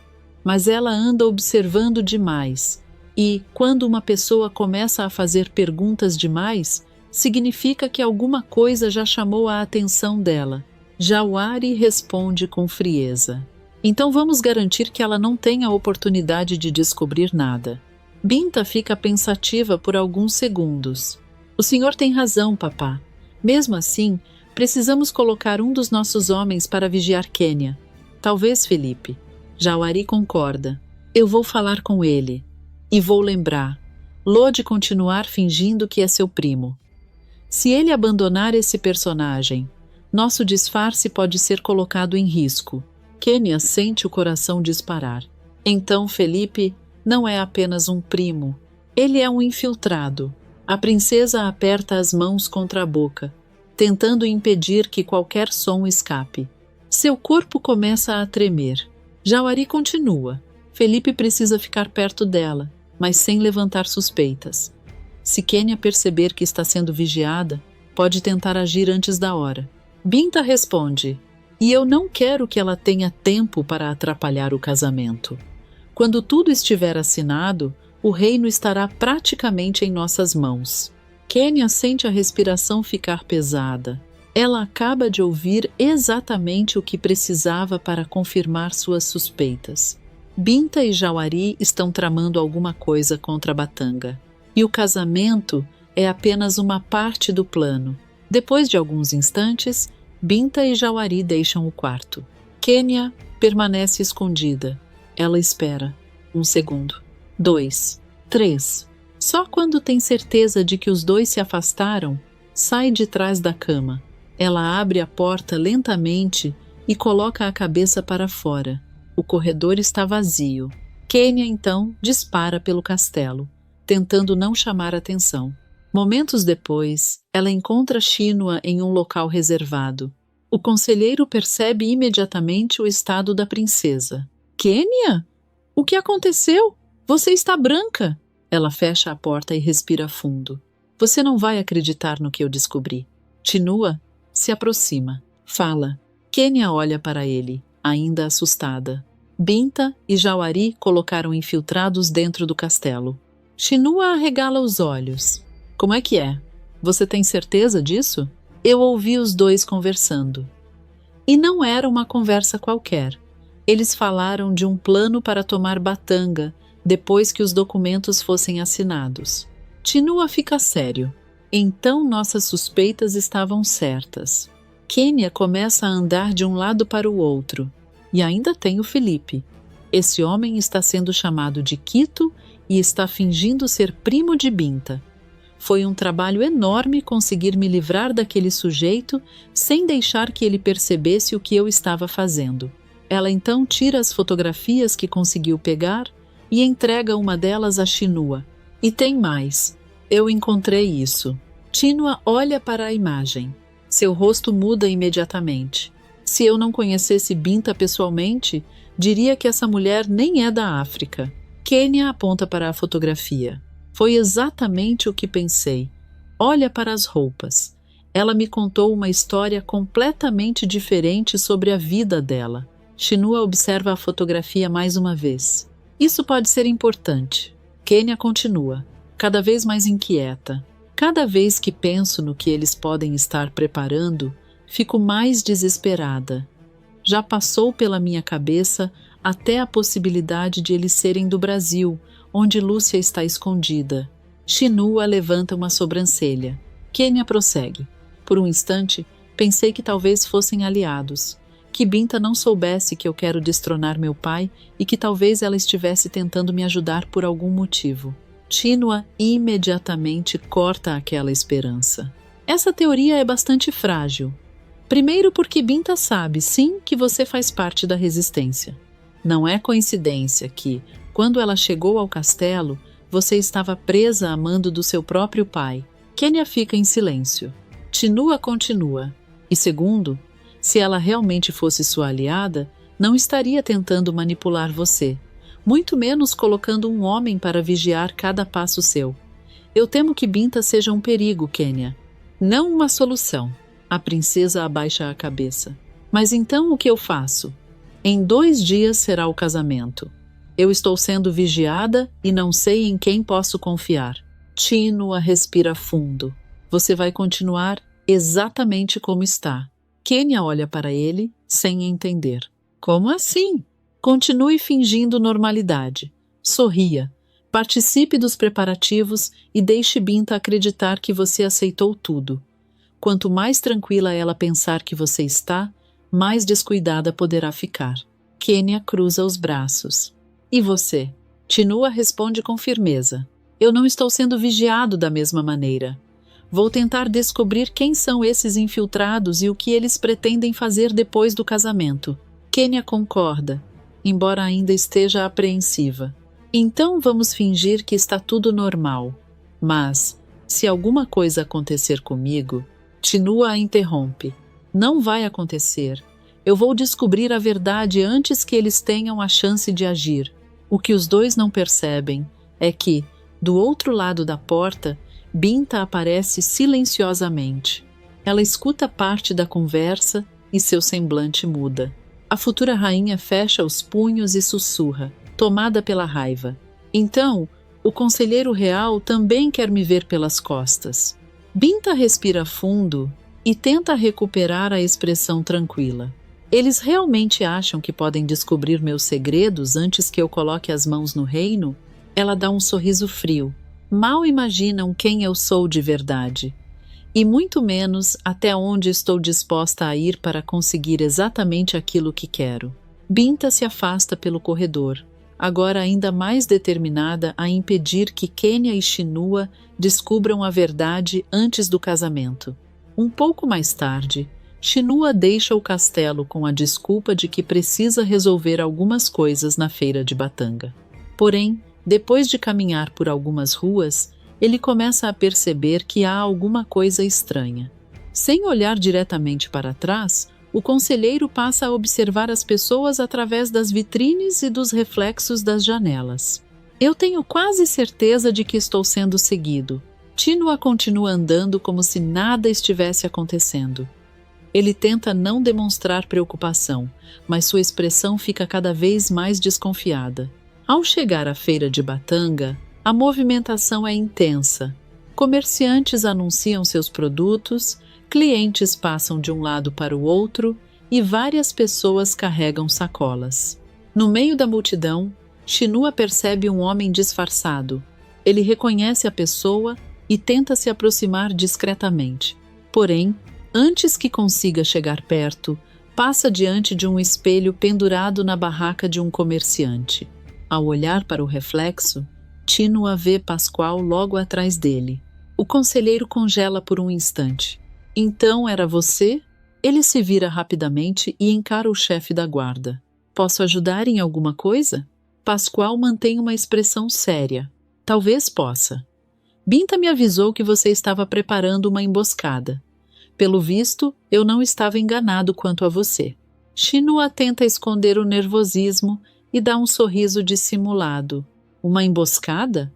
mas ela anda observando demais. E, quando uma pessoa começa a fazer perguntas demais, significa que alguma coisa já chamou a atenção dela. Jauari responde com frieza. Então vamos garantir que ela não tenha a oportunidade de descobrir nada. Binta fica pensativa por alguns segundos. O senhor tem razão, papá. Mesmo assim, precisamos colocar um dos nossos homens para vigiar Kenya. Talvez Felipe. Jauari concorda. Eu vou falar com ele. E vou lembrar. Lode continuar fingindo que é seu primo. Se ele abandonar esse personagem, nosso disfarce pode ser colocado em risco. Kenya sente o coração disparar. Então Felipe não é apenas um primo. Ele é um infiltrado. A princesa aperta as mãos contra a boca, tentando impedir que qualquer som escape. Seu corpo começa a tremer. Jauari continua. Felipe precisa ficar perto dela, mas sem levantar suspeitas. Se Kenya perceber que está sendo vigiada, pode tentar agir antes da hora. Binta responde, e eu não quero que ela tenha tempo para atrapalhar o casamento. Quando tudo estiver assinado, o reino estará praticamente em nossas mãos. Kenya sente a respiração ficar pesada. Ela acaba de ouvir exatamente o que precisava para confirmar suas suspeitas. Binta e Jauari estão tramando alguma coisa contra Batanga. E o casamento é apenas uma parte do plano. Depois de alguns instantes, Binta e Jauari deixam o quarto. Kenya permanece escondida. Ela espera. 1 segundo. 2. 3. Só quando tem certeza de que os dois se afastaram, sai de trás da cama. Ela abre a porta lentamente e coloca a cabeça para fora. O corredor está vazio. Kenya, então, dispara pelo castelo, tentando não chamar atenção. Momentos depois, ela encontra Shinua em um local reservado. O conselheiro percebe imediatamente o estado da princesa. Kenya? O que aconteceu? Você está branca. Ela fecha a porta e respira fundo. Você não vai acreditar no que eu descobri. Shinua se aproxima. Fala. Kenya olha para ele, ainda assustada. Binta e Jauari colocaram infiltrados dentro do castelo. Shinua arregala os olhos. Como é que é? Você tem certeza disso? Eu ouvi os dois conversando. E não era uma conversa qualquer. Eles falaram de um plano para tomar Batanga depois que os documentos fossem assinados. Shinua fica sério. Então nossas suspeitas estavam certas. Kenya começa a andar de um lado para o outro. E ainda tem o Felipe. Esse homem está sendo chamado de Quito e está fingindo ser primo de Binta. Foi um trabalho enorme conseguir me livrar daquele sujeito sem deixar que ele percebesse o que eu estava fazendo. Ela então tira as fotografias que conseguiu pegar e entrega uma delas a Shinua. E tem mais. Eu encontrei isso. Shinua olha para a imagem. Seu rosto muda imediatamente. Se eu não conhecesse Binta pessoalmente, diria que essa mulher nem é da África. Kenya aponta para a fotografia. Foi exatamente o que pensei. Olha para as roupas. Ela me contou uma história completamente diferente sobre a vida dela. Shinua observa a fotografia mais uma vez. Isso pode ser importante. Kenya continua, cada vez mais inquieta. Cada vez que penso no que eles podem estar preparando, fico mais desesperada. Já passou pela minha cabeça até a possibilidade de eles serem do Brasil, onde Lúcia está escondida. Shinua levanta uma sobrancelha. Kenya prossegue. Por um instante, pensei que talvez fossem aliados, que Binta não soubesse que eu quero destronar meu pai e que talvez ela estivesse tentando me ajudar por algum motivo. Shinua imediatamente corta aquela esperança. Essa teoria é bastante frágil. Primeiro porque Binta sabe, sim, que você faz parte da resistência. Não é coincidência que, quando ela chegou ao castelo, você estava presa a mando do seu próprio pai. Kenya fica em silêncio. Shinua continua. E segundo, se ela realmente fosse sua aliada, não estaria tentando manipular você, muito menos colocando um homem para vigiar cada passo seu. Eu temo que Binta seja um perigo, Kenya. Não uma solução. A princesa abaixa a cabeça. Mas então o que eu faço? Em 2 dias será o casamento. Eu estou sendo vigiada e não sei em quem posso confiar. Tínua respira fundo. Você vai continuar exatamente como está. Kenya olha para ele, sem entender. Como assim? Continue fingindo normalidade. Sorria. Participe dos preparativos e deixe Binta acreditar que você aceitou tudo. Quanto mais tranquila ela pensar que você está, mais descuidada poderá ficar. Kenya cruza os braços. E você? Tínua responde com firmeza. Eu não estou sendo vigiado da mesma maneira. Vou tentar descobrir quem são esses infiltrados e o que eles pretendem fazer depois do casamento. Kenya concorda, embora ainda esteja apreensiva. Então vamos fingir que está tudo normal. Mas, se alguma coisa acontecer comigo, Tínua a interrompe. Não vai acontecer. Eu vou descobrir a verdade antes que eles tenham a chance de agir. O que os dois não percebem é que, do outro lado da porta, Binta aparece silenciosamente. Ela escuta parte da conversa e seu semblante muda. A futura rainha fecha os punhos e sussurra, tomada pela raiva. Então, o conselheiro real também quer me ver pelas costas. Binta respira fundo e tenta recuperar a expressão tranquila. Eles realmente acham que podem descobrir meus segredos antes que eu coloque as mãos no reino? Ela dá um sorriso frio. Mal imaginam quem eu sou de verdade. E muito menos até onde estou disposta a ir para conseguir exatamente aquilo que quero. Binta se afasta pelo corredor, agora ainda mais determinada a impedir que Kenya e Tínua descubram a verdade antes do casamento. Um pouco mais tarde, Tínua deixa o castelo com a desculpa de que precisa resolver algumas coisas na feira de Batanga. Porém, depois de caminhar por algumas ruas, ele começa a perceber que há alguma coisa estranha. Sem olhar diretamente para trás, o conselheiro passa a observar as pessoas através das vitrines e dos reflexos das janelas. Eu tenho quase certeza de que estou sendo seguido. Tínua continua andando como se nada estivesse acontecendo. Ele tenta não demonstrar preocupação, mas sua expressão fica cada vez mais desconfiada. Ao chegar à feira de Batanga, a movimentação é intensa. Comerciantes anunciam seus produtos, clientes passam de um lado para o outro e várias pessoas carregam sacolas. No meio da multidão, Tínua percebe um homem disfarçado. Ele reconhece a pessoa e tenta se aproximar discretamente. Porém, antes que consiga chegar perto, passa diante de um espelho pendurado na barraca de um comerciante. Ao olhar para o reflexo, Tínua vê Pascoal logo atrás dele. O conselheiro congela por um instante. Então era você? Ele se vira rapidamente e encara o chefe da guarda. Posso ajudar em alguma coisa? Pascoal mantém uma expressão séria. Talvez possa. Binta me avisou que você estava preparando uma emboscada. Pelo visto, eu não estava enganado quanto a você. Tínua tenta esconder o nervosismo e dá um sorriso dissimulado. Uma emboscada?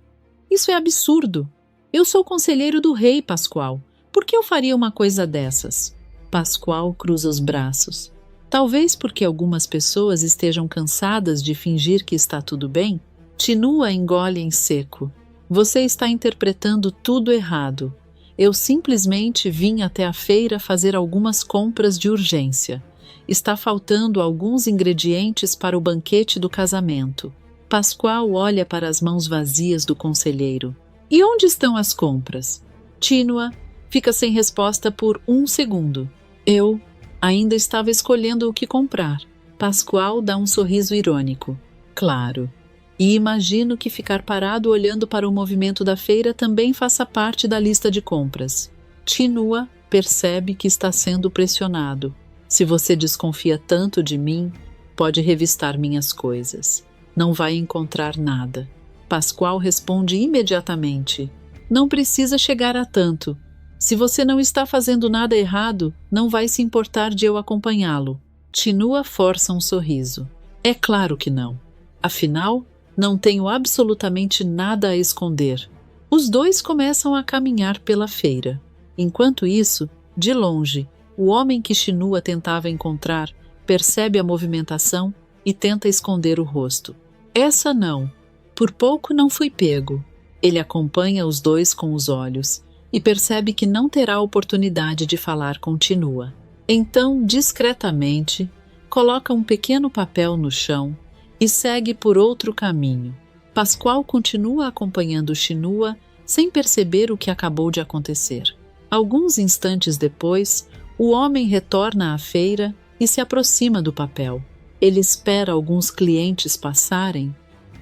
Isso é absurdo. Eu sou conselheiro do rei, Pascoal. Por que eu faria uma coisa dessas? Pascoal cruza os braços. Talvez porque algumas pessoas estejam cansadas de fingir que está tudo bem. Tínua engole em seco. Você está interpretando tudo errado. Eu simplesmente vim até a feira fazer algumas compras de urgência. Está faltando alguns ingredientes para o banquete do casamento. Pascoal olha para as mãos vazias do conselheiro. E onde estão as compras? Tínua fica sem resposta por 1 segundo. Eu ainda estava escolhendo o que comprar. Pascoal dá um sorriso irônico. Claro. E imagino que ficar parado olhando para o movimento da feira também faça parte da lista de compras. Tínua percebe que está sendo pressionado. Se você desconfia tanto de mim, pode revistar minhas coisas. Não vai encontrar nada. Pascoal responde imediatamente. Não precisa chegar a tanto. Se você não está fazendo nada errado, não vai se importar de eu acompanhá-lo. Tínua força um sorriso. É claro que não. Afinal, não tenho absolutamente nada a esconder. Os dois começam a caminhar pela feira. Enquanto isso, de longe, o homem que Chinua tentava encontrar percebe a movimentação e tenta esconder o rosto. Essa não. Por pouco não fui pego. Ele acompanha os dois com os olhos e percebe que não terá oportunidade de falar com Chinua. Então, discretamente, coloca um pequeno papel no chão e segue por outro caminho. Pascoal continua acompanhando Chinua sem perceber o que acabou de acontecer. Alguns instantes depois, o homem retorna à feira e se aproxima do papel. Ele espera alguns clientes passarem,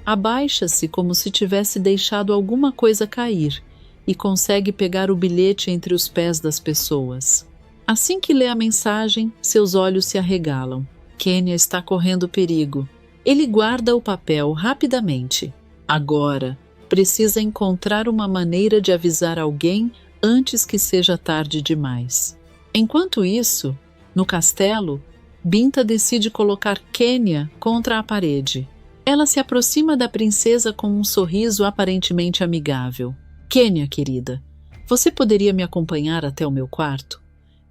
abaixa-se como se tivesse deixado alguma coisa cair e consegue pegar o bilhete entre os pés das pessoas. Assim que lê a mensagem, seus olhos se arregalam. Kenya está correndo perigo. Ele guarda o papel rapidamente. Agora, precisa encontrar uma maneira de avisar alguém antes que seja tarde demais. Enquanto isso, no castelo, Binta decide colocar Kenya contra a parede. Ela se aproxima da princesa com um sorriso aparentemente amigável. Kenya, querida, você poderia me acompanhar até o meu quarto?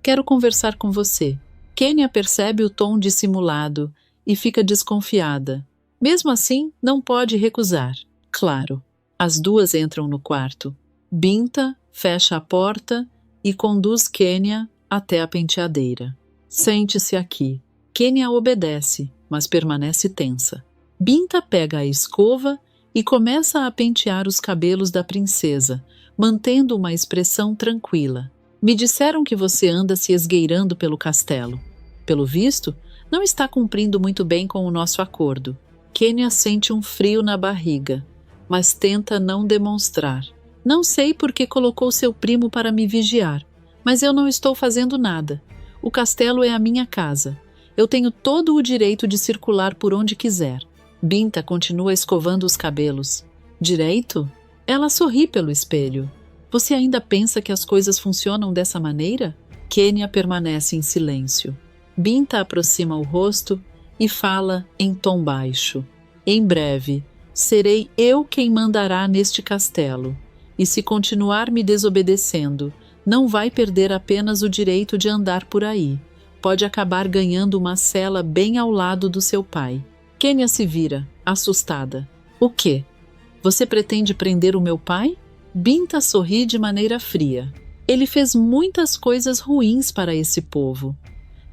Quero conversar com você. Kenya percebe o tom dissimulado e fica desconfiada. Mesmo assim, não pode recusar. Claro, as duas entram no quarto. Binta fecha a porta e conduz Kenya até a penteadeira. Sente-se aqui. Kenya obedece, mas permanece tensa. Binta pega a escova e começa a pentear os cabelos da princesa, mantendo uma expressão tranquila. Me disseram que você anda se esgueirando pelo castelo. Pelo visto, não está cumprindo muito bem com o nosso acordo. Kenya sente um frio na barriga, mas tenta não demonstrar. Não sei por que colocou seu primo para me vigiar, mas eu não estou fazendo nada. O castelo é a minha casa. Eu tenho todo o direito de circular por onde quiser. Binta continua escovando os cabelos. Direito? Ela sorri pelo espelho. Você ainda pensa que as coisas funcionam dessa maneira? Kenya permanece em silêncio. Binta aproxima o rosto e fala em tom baixo. Em breve, serei eu quem mandará neste castelo. E se continuar me desobedecendo, não vai perder apenas o direito de andar por aí. Pode acabar ganhando uma cela bem ao lado do seu pai. Kenya se vira, assustada. O quê? Você pretende prender o meu pai? Binta sorri de maneira fria. Ele fez muitas coisas ruins para esse povo.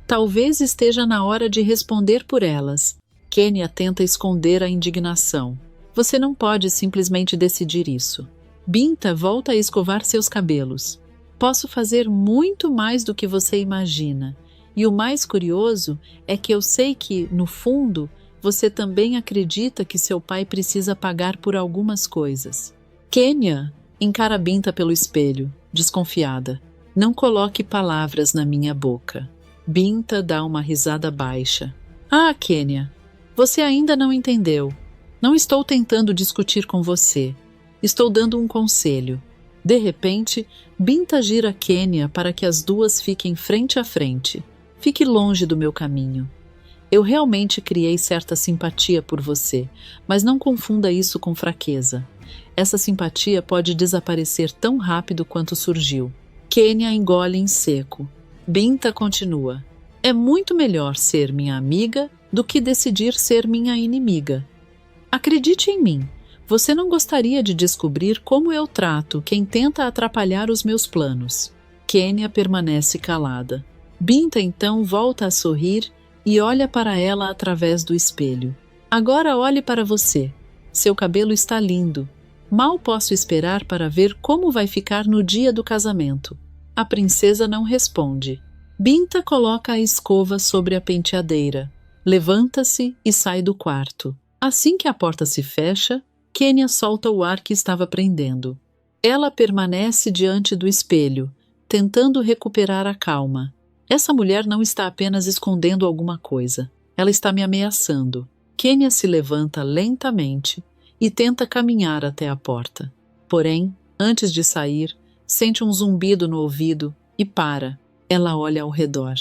Talvez esteja na hora de responder por elas. Kenya tenta esconder a indignação. Você não pode simplesmente decidir isso. Binta volta a escovar seus cabelos. Posso fazer muito mais do que você imagina. E o mais curioso é que eu sei que, no fundo, você também acredita que seu pai precisa pagar por algumas coisas. Kenya encara Binta pelo espelho, desconfiada. Não coloque palavras na minha boca. Binta dá uma risada baixa. Ah, Kenya, você ainda não entendeu. Não estou tentando discutir com você. Estou dando um conselho. De repente, Binta gira Kenya para que as duas fiquem frente a frente. Fique longe do meu caminho. Eu realmente criei certa simpatia por você, mas não confunda isso com fraqueza. Essa simpatia pode desaparecer tão rápido quanto surgiu. Kenya engole em seco. Binta continua. É muito melhor ser minha amiga do que decidir ser minha inimiga. Acredite em mim. Você não gostaria de descobrir como eu trato quem tenta atrapalhar os meus planos. Kenya permanece calada. Binta então volta a sorrir e olha para ela através do espelho. Agora olhe para você. Seu cabelo está lindo. Mal posso esperar para ver como vai ficar no dia do casamento. A princesa não responde. Binta coloca a escova sobre a penteadeira. Levanta-se e sai do quarto. Assim que a porta se fecha, Kenya solta o ar que estava prendendo. Ela permanece diante do espelho, tentando recuperar a calma. Essa mulher não está apenas escondendo alguma coisa. Ela está me ameaçando. Kenya se levanta lentamente e tenta caminhar até a porta. Porém, antes de sair, sente um zumbido no ouvido e para. Ela olha ao redor.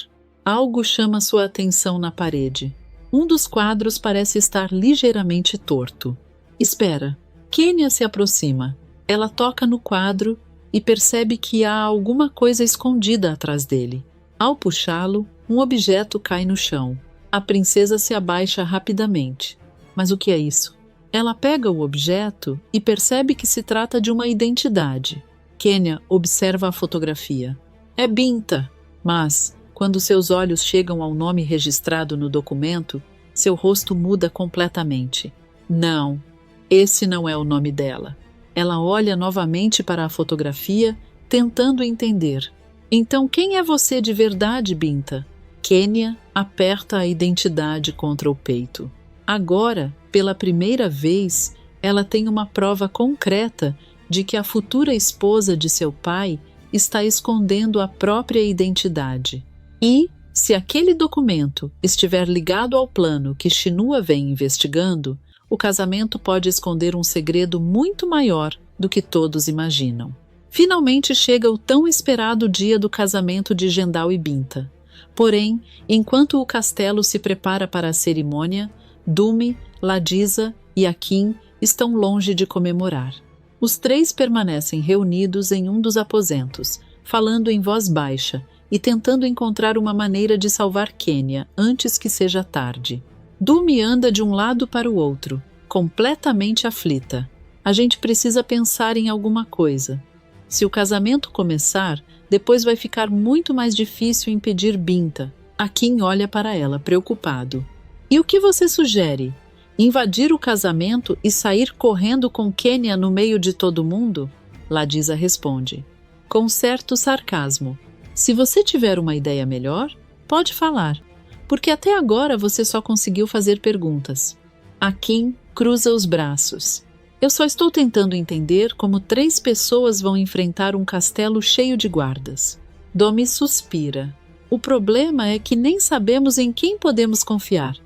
Algo chama sua atenção na parede. Um dos quadros parece estar ligeiramente torto. Espera. Kenya se aproxima. Ela toca no quadro e percebe que há alguma coisa escondida atrás dele. Ao puxá-lo, um objeto cai no chão. A princesa se abaixa rapidamente. Mas o que é isso? Ela pega o objeto e percebe que se trata de uma identidade. Kenya observa a fotografia. É Binta, mas, quando seus olhos chegam ao nome registrado no documento, seu rosto muda completamente. Não, esse não é o nome dela. Ela olha novamente para a fotografia, tentando entender. Então, quem é você de verdade, Binta? Kenya aperta a identidade contra o peito. Agora, pela primeira vez, ela tem uma prova concreta de que a futura esposa de seu pai está escondendo a própria identidade. E, se aquele documento estiver ligado ao plano que Shinua vem investigando, o casamento pode esconder um segredo muito maior do que todos imaginam. Finalmente chega o tão esperado dia do casamento de Gendal e Binta. Porém, enquanto o castelo se prepara para a cerimônia, Dumi, Ladisa e Akin estão longe de comemorar. Os três permanecem reunidos em um dos aposentos, falando em voz baixa e tentando encontrar uma maneira de salvar Kenya antes que seja tarde. Dumi anda de um lado para o outro, completamente aflita. A gente precisa pensar em alguma coisa. Se o casamento começar, depois vai ficar muito mais difícil impedir Binta. Akin olha para ela, preocupado. E o que você sugere? Invadir o casamento e sair correndo com Kenya no meio de todo mundo? Ladisa responde, com certo sarcasmo. Se você tiver uma ideia melhor, pode falar, porque até agora você só conseguiu fazer perguntas. Akin cruza os braços. Eu só estou tentando entender como 3 pessoas vão enfrentar um castelo cheio de guardas. Domi suspira. O problema é que nem sabemos em quem podemos confiar.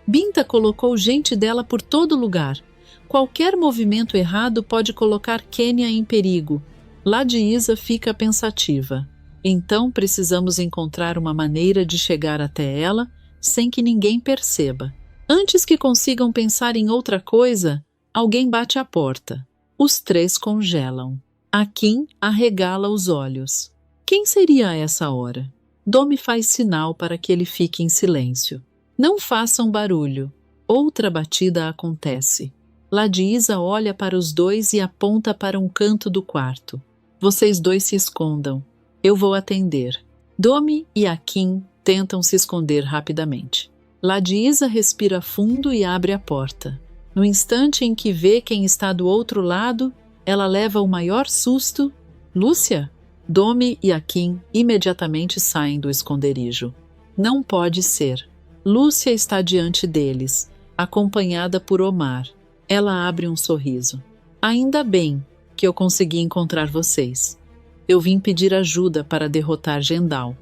Binta colocou gente dela por todo lugar. Qualquer movimento errado pode colocar Kenya em perigo. Ladisa fica pensativa. Então precisamos encontrar uma maneira de chegar até ela sem que ninguém perceba. Antes que consigam pensar em outra coisa, alguém bate à porta. Os 3 congelam. Akin arregala os olhos. Quem seria a essa hora? Domi faz sinal para que ele fique em silêncio. Não façam barulho. Outra batida acontece. Ladisa olha para os 2 e aponta para um canto do quarto. Vocês 2 se escondam. Eu vou atender. Domi e Akin tentam se esconder rapidamente. Ladisa respira fundo e abre a porta. No instante em que vê quem está do outro lado, ela leva o maior susto. Lúcia? Domi e Akin imediatamente saem do esconderijo. Não pode ser. Lúcia está diante deles, acompanhada por Omar. Ela abre um sorriso. Ainda bem que eu consegui encontrar vocês. Eu vim pedir ajuda para derrotar Gendal.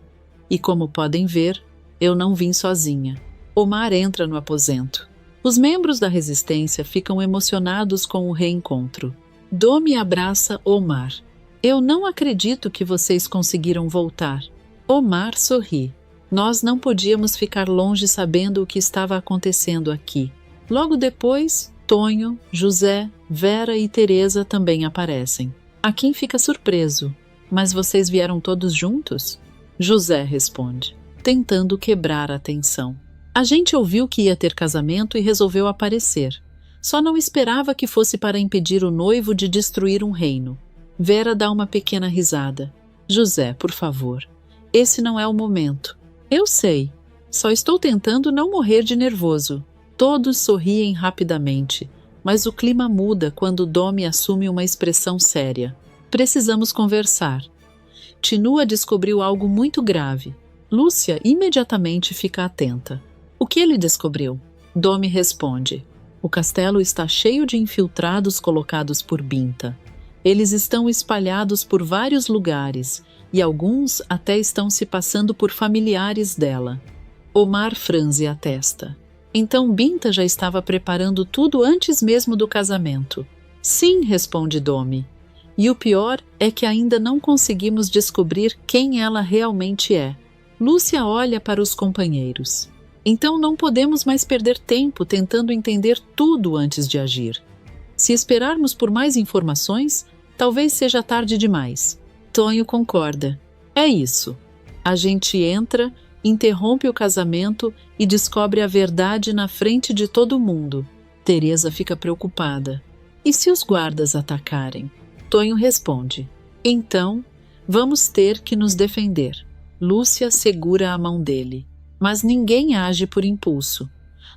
E como podem ver, eu não vim sozinha. Omar entra no aposento. Os membros da resistência ficam emocionados com o reencontro. Domi abraça Omar. Eu não acredito que vocês conseguiram voltar. Omar sorri. Nós não podíamos ficar longe sabendo o que estava acontecendo aqui. Logo depois, Tonho, José, Vera e Teresa também aparecem. Akin fica surpreso. Mas vocês vieram todos juntos? José responde, tentando quebrar a tensão. A gente ouviu que ia ter casamento e resolveu aparecer. Só não esperava que fosse para impedir o noivo de destruir um reino. Vera dá uma pequena risada. José, por favor, esse não é o momento. Eu sei, só estou tentando não morrer de nervoso. Todos sorriem rapidamente, mas o clima muda quando Domi assume uma expressão séria. Precisamos conversar. Shinua descobriu algo muito grave. Lúcia imediatamente fica atenta. O que ele descobriu? Domi responde. O castelo está cheio de infiltrados colocados por Binta. Eles estão espalhados por vários lugares e alguns até estão se passando por familiares dela. Omar franze a testa. Então Binta já estava preparando tudo antes mesmo do casamento. Sim, responde Domi. E o pior é que ainda não conseguimos descobrir quem ela realmente é. Lúcia olha para os companheiros. Então não podemos mais perder tempo tentando entender tudo antes de agir. Se esperarmos por mais informações, Talvez seja tarde demais. Tonho concorda. É isso. A gente entra, interrompe o casamento e descobre a verdade na frente de todo mundo. Teresa fica preocupada. E se os guardas atacarem? Tonho responde. Então, vamos ter que nos defender. Lúcia segura a mão dele. Mas ninguém age por impulso.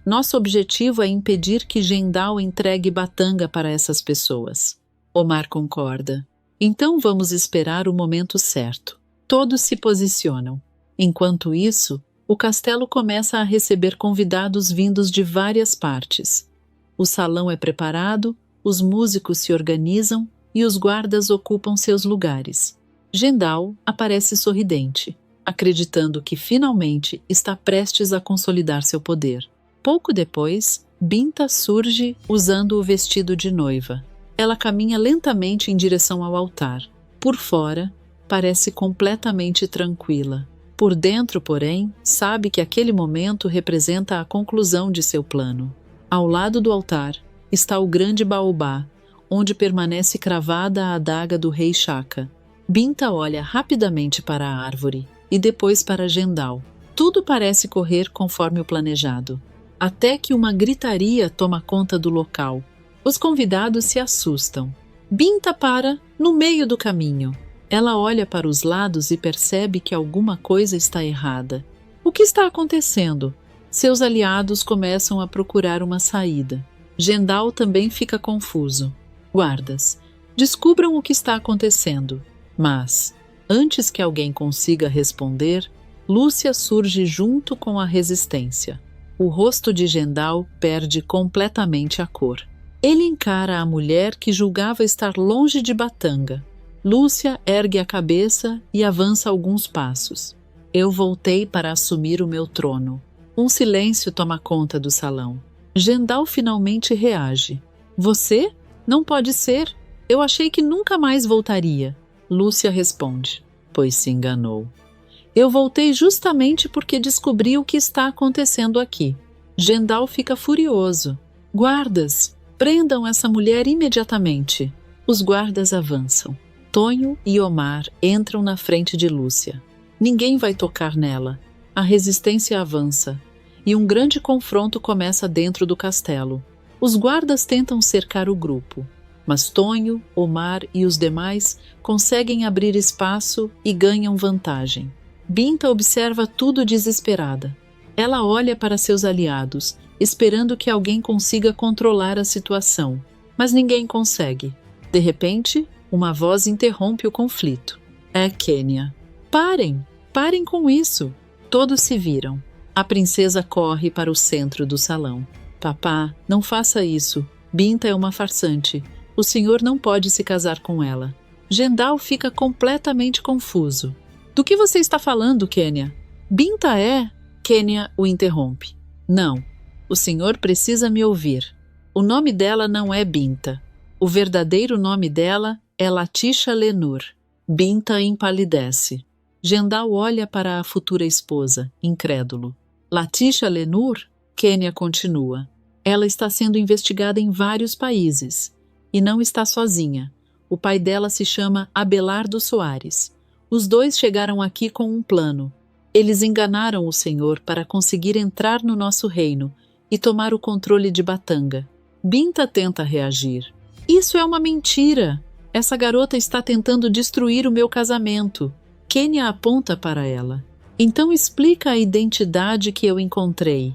Nosso objetivo é impedir que Gendal entregue Batanga para essas pessoas. Omar concorda. Então vamos esperar o momento certo. Todos se posicionam. Enquanto isso, o castelo começa a receber convidados vindos de várias partes. O salão é preparado, os músicos se organizam e os guardas ocupam seus lugares. Gendal aparece sorridente, acreditando que finalmente está prestes a consolidar seu poder. Pouco depois, Binta surge usando o vestido de noiva. Ela caminha lentamente em direção ao altar. Por fora, parece completamente tranquila. Por dentro, porém, sabe que aquele momento representa a conclusão de seu plano. Ao lado do altar está o grande baobá, onde permanece cravada a adaga do rei Shaka. Binta olha rapidamente para a árvore e depois para Gendal. Tudo parece correr conforme o planejado. Até que uma gritaria toma conta do local. Os convidados se assustam. Binta para no meio do caminho. Ela olha para os lados e percebe que alguma coisa está errada. O que está acontecendo? Seus aliados começam a procurar uma saída. Gendal também fica confuso. Guardas, descubram o que está acontecendo. Mas, antes que alguém consiga responder, Lúcia surge junto com a resistência. O rosto de Gendal perde completamente a cor. Ele encara a mulher que julgava estar longe de Batanga. Lúcia ergue a cabeça e avança alguns passos. Eu voltei para assumir o meu trono. Um silêncio toma conta do salão. Gendal finalmente reage. Você? Não pode ser. Eu achei que nunca mais voltaria. Lúcia responde. Pois se enganou. Eu voltei justamente porque descobri o que está acontecendo aqui. Gendal fica furioso. Guardas, prendam essa mulher imediatamente. Os guardas avançam. Tonho e Omar entram na frente de Lúcia. Ninguém vai tocar nela. A resistência avança. E um grande confronto começa dentro do castelo. Os guardas tentam cercar o grupo. Mas Tonho, Omar e os demais conseguem abrir espaço e ganham vantagem. Binta observa tudo desesperada. Ela olha para seus aliados, esperando que alguém consiga controlar a situação. Mas ninguém consegue. De repente, uma voz interrompe o conflito. É Quênia. Parem! Parem com isso! Todos se viram. A princesa corre para o centro do salão. Papá, não faça isso. Binta é uma farsante. O senhor não pode se casar com ela. Gendal fica completamente confuso. Do que você está falando, Quênia? Binta é... Quênia o interrompe. Não, o senhor precisa me ouvir. O nome dela não é Binta. O verdadeiro nome dela é Latisha Lenur. Binta empalidece. Gendal olha para a futura esposa, incrédulo. Latisha Lenur? Quênia continua. Ela está sendo investigada em vários países. E não está sozinha. O pai dela se chama Abelardo Soares. Os dois chegaram aqui com um plano. Eles enganaram o Senhor para conseguir entrar no nosso reino e tomar o controle de Batanga. Binta tenta reagir. Isso é uma mentira! Essa garota está tentando destruir o meu casamento. Quênia aponta para ela. Então explica a identidade que eu encontrei.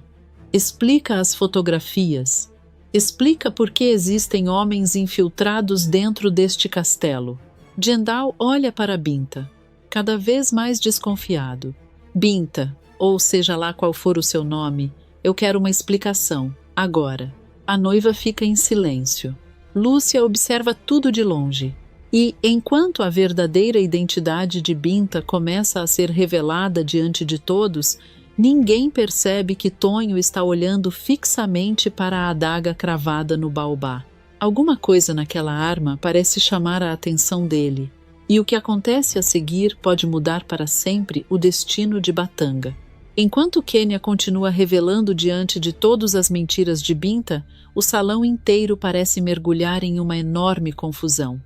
Explica as fotografias. Explica por que existem homens infiltrados dentro deste castelo. Gendal olha para Binta, cada vez mais desconfiado. Binta, ou seja lá qual for o seu nome, eu quero uma explicação, agora. A noiva fica em silêncio. Lúcia observa tudo de longe. E, enquanto a verdadeira identidade de Binta começa a ser revelada diante de todos, ninguém percebe que Tonho está olhando fixamente para a adaga cravada no baobá. Alguma coisa naquela arma parece chamar a atenção dele, e o que acontece a seguir pode mudar para sempre o destino de Batanga. Enquanto Quênia continua revelando diante de todos as mentiras de Binta, o salão inteiro parece mergulhar em uma enorme confusão.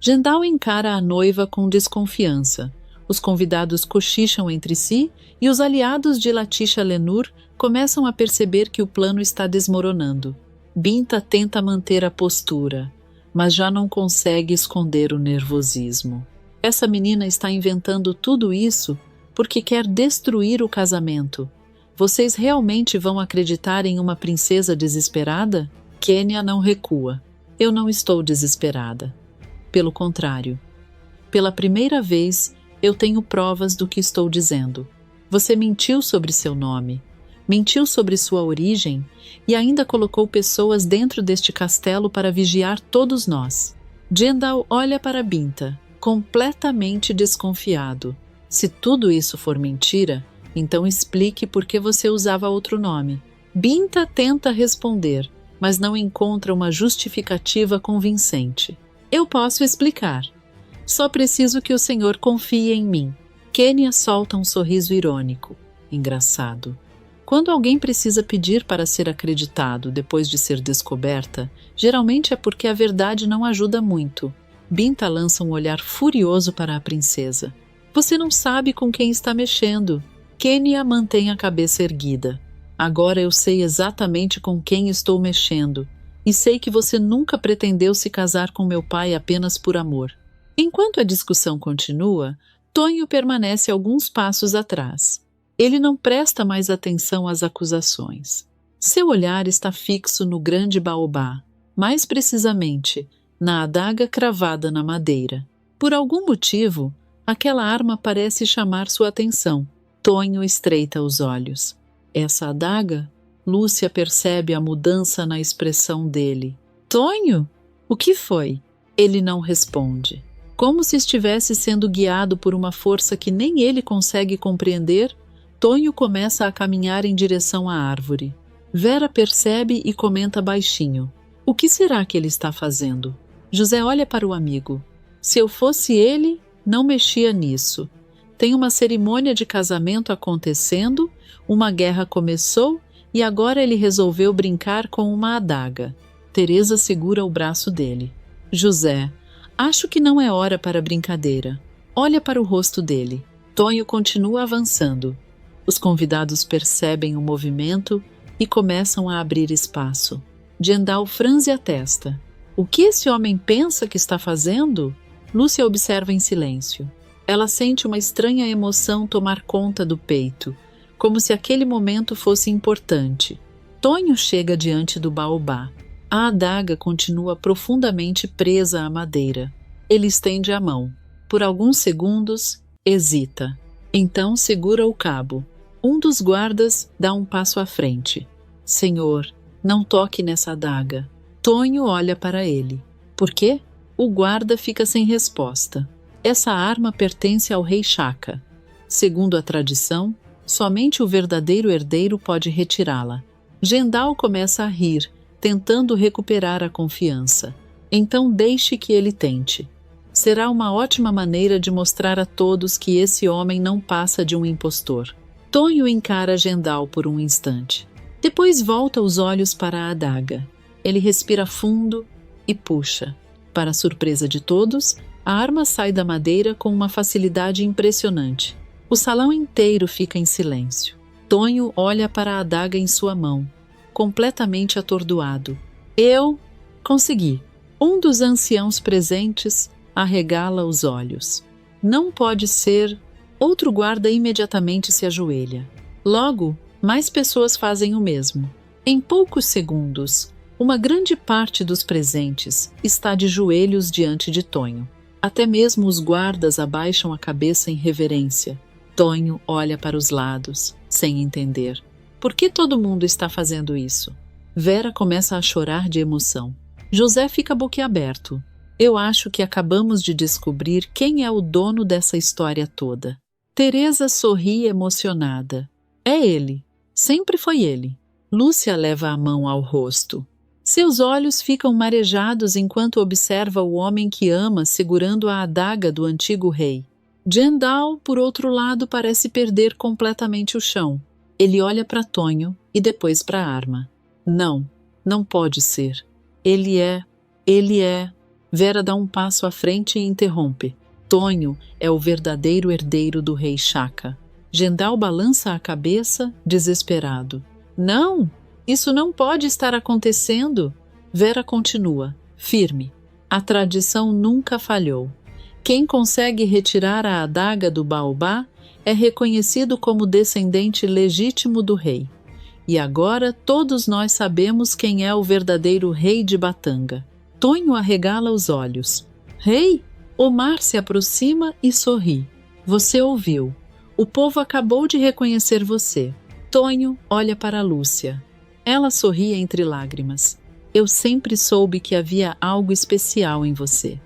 Gendal encara a noiva com desconfiança. Os convidados cochicham entre si e os aliados de Latisha Lenur começam a perceber que o plano está desmoronando. Binta tenta manter a postura, mas já não consegue esconder o nervosismo. Essa menina está inventando tudo isso porque quer destruir o casamento. Vocês realmente vão acreditar em uma princesa desesperada? Quênia não recua. Eu não estou desesperada. Pelo contrário. Pela primeira vez, eu tenho provas do que estou dizendo. Você mentiu sobre seu nome, mentiu sobre sua origem e ainda colocou pessoas dentro deste castelo para vigiar todos nós. Gendal olha para Binta, completamente desconfiado. Se tudo isso for mentira, então explique por que você usava outro nome. Binta tenta responder, mas não encontra uma justificativa convincente. Eu posso explicar. Só preciso que o senhor confie em mim. Quênia solta um sorriso irônico. Engraçado. Quando alguém precisa pedir para ser acreditado depois de ser descoberta, geralmente é porque a verdade não ajuda muito. Binta lança um olhar furioso para a princesa. Você não sabe com quem está mexendo. Quênia mantém a cabeça erguida. Agora eu sei exatamente com quem estou mexendo. E sei que você nunca pretendeu se casar com meu pai apenas por amor. Enquanto a discussão continua, Tonho permanece alguns passos atrás. Ele não presta mais atenção às acusações. Seu olhar está fixo no grande baobá, mais precisamente, na adaga cravada na madeira. Por algum motivo, aquela arma parece chamar sua atenção. Tonho estreita os olhos. Essa adaga? Lúcia percebe a mudança na expressão dele. Tonho? O que foi? Ele não responde. Como se estivesse sendo guiado por uma força que nem ele consegue compreender, Tonho começa a caminhar em direção à árvore. Vera percebe e comenta baixinho. O que será que ele está fazendo? José olha para o amigo. Se eu fosse ele, não mexia nisso. Tem uma cerimônia de casamento acontecendo, uma guerra começou e agora ele resolveu brincar com uma adaga. Teresa segura o braço dele. José, acho que não é hora para brincadeira. Olha para o rosto dele. Tonho continua avançando. Os convidados percebem o movimento e começam a abrir espaço. Gendal franze a testa. O que esse homem pensa que está fazendo? Lúcia observa em silêncio. Ela sente uma estranha emoção tomar conta do peito, como se aquele momento fosse importante. Tonho chega diante do baobá. A adaga continua profundamente presa à madeira. Ele estende a mão. Por alguns segundos, hesita. Então segura o cabo. Um dos guardas dá um passo à frente. Senhor, não toque nessa adaga. Tonho olha para ele. Por quê? O guarda fica sem resposta. Essa arma pertence ao rei Shaka. Segundo a tradição, somente o verdadeiro herdeiro pode retirá-la. Gendal começa a rir, tentando recuperar a confiança. Então deixe que ele tente. Será uma ótima maneira de mostrar a todos que esse homem não passa de um impostor. Tonho encara Gendal por um instante. Depois volta os olhos para a adaga. Ele respira fundo e puxa. Para a surpresa de todos, a arma sai da madeira com uma facilidade impressionante. O salão inteiro fica em silêncio. Tonho olha para a adaga em sua mão, completamente atordoado. Eu consegui. Um dos anciãos presentes arregala os olhos. Não pode ser. Outro guarda imediatamente se ajoelha. Logo, mais pessoas fazem o mesmo. Em poucos segundos, uma grande parte dos presentes está de joelhos diante de Tonho. Até mesmo os guardas abaixam a cabeça em reverência. Tonho olha para os lados, sem entender. Por que todo mundo está fazendo isso? Vera começa a chorar de emoção. José fica boquiaberto. Eu acho que acabamos de descobrir quem é o dono dessa história toda. Teresa sorri emocionada. É ele. Sempre foi ele. Lúcia leva a mão ao rosto. Seus olhos ficam marejados enquanto observa o homem que ama segurando a adaga do antigo rei. Gendal, por outro lado, parece perder completamente o chão. Ele olha para Tonho e depois para a arma. Não, não pode ser. Ele é... Vera dá um passo à frente e interrompe. Tonho é o verdadeiro herdeiro do rei Shaka. Gendal balança a cabeça, desesperado. Não! Isso não pode estar acontecendo! Vera continua, firme. A tradição nunca falhou. Quem consegue retirar a adaga do baobá é reconhecido como descendente legítimo do rei. E agora todos nós sabemos quem é o verdadeiro rei de Batanga. Tonho arregala os olhos. Rei? Omar se aproxima e sorri. Você ouviu. O povo acabou de reconhecer você. Tonho olha para Lúcia. Ela sorri entre lágrimas. Eu sempre soube que havia algo especial em você.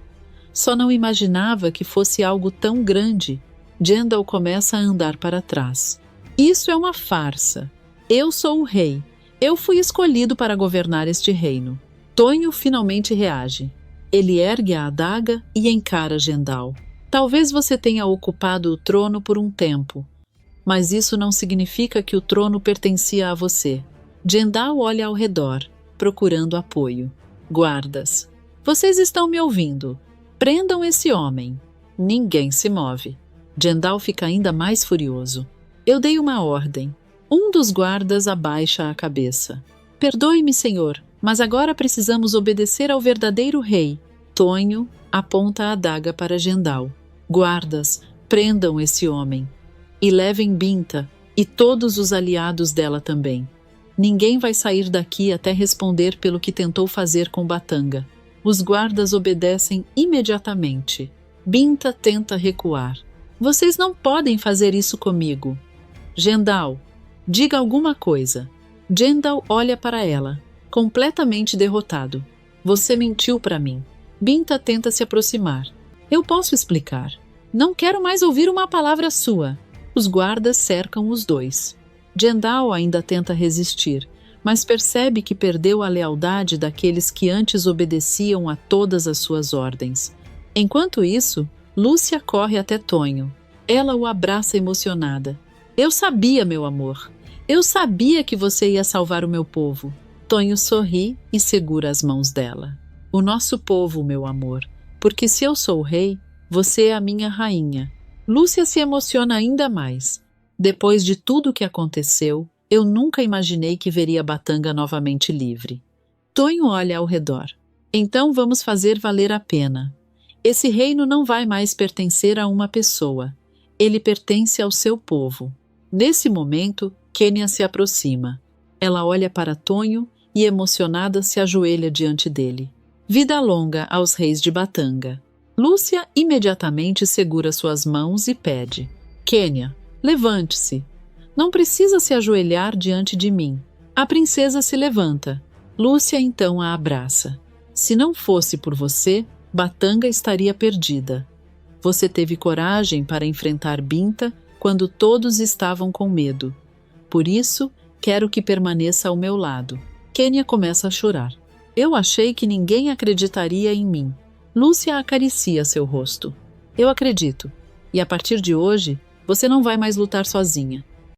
Só não imaginava que fosse algo tão grande. Gendal começa a andar para trás. Isso é uma farsa. Eu sou o rei. Eu fui escolhido para governar este reino. Tonho finalmente reage. Ele ergue a adaga e encara Gendal. Talvez você tenha ocupado o trono por um tempo, mas isso não significa que o trono pertencia a você. Gendal olha ao redor, procurando apoio. Guardas, vocês estão me ouvindo? Prendam esse homem. Ninguém se move. Gendal fica ainda mais furioso. Eu dei uma ordem. Um dos guardas abaixa a cabeça. Perdoe-me, senhor, mas agora precisamos obedecer ao verdadeiro rei. Tonho aponta a adaga para Gendal. Guardas, prendam esse homem. E levem Binta e todos os aliados dela também. Ninguém vai sair daqui até responder pelo que tentou fazer com Batanga. Os guardas obedecem imediatamente. Binta tenta recuar. Vocês não podem fazer isso comigo. Gendal, diga alguma coisa. Gendal olha para ela, completamente derrotado. Você mentiu para mim. Binta tenta se aproximar. Eu posso explicar. Não quero mais ouvir uma palavra sua. Os guardas cercam os dois. Gendal ainda tenta resistir, mas percebe que perdeu a lealdade daqueles que antes obedeciam a todas as suas ordens. Enquanto isso, Lúcia corre até Tonho. Ela o abraça emocionada. Eu sabia, meu amor. Eu sabia que você ia salvar o meu povo. Tonho sorri e segura as mãos dela. O nosso povo, meu amor, porque se eu sou o rei, você é a minha rainha. Lúcia se emociona ainda mais. Depois de tudo o que aconteceu, eu nunca imaginei que veria Batanga novamente livre. Tonho olha ao redor. Então vamos fazer valer a pena. Esse reino não vai mais pertencer a uma pessoa. Ele pertence ao seu povo. Nesse momento, Quênia se aproxima. Ela olha para Tonho e, emocionada, se ajoelha diante dele. Vida longa aos reis de Batanga. Lúcia imediatamente segura suas mãos e pede. Quênia, levante-se. Não precisa se ajoelhar diante de mim. A princesa se levanta. Lúcia então a abraça. Se não fosse por você, Batanga estaria perdida. Você teve coragem para enfrentar Binta quando todos estavam com medo. Por isso, quero que permaneça ao meu lado. Quênia começa a chorar. Eu achei que ninguém acreditaria em mim. Lúcia acaricia seu rosto. Eu acredito. E a partir de hoje, você não vai mais lutar sozinha.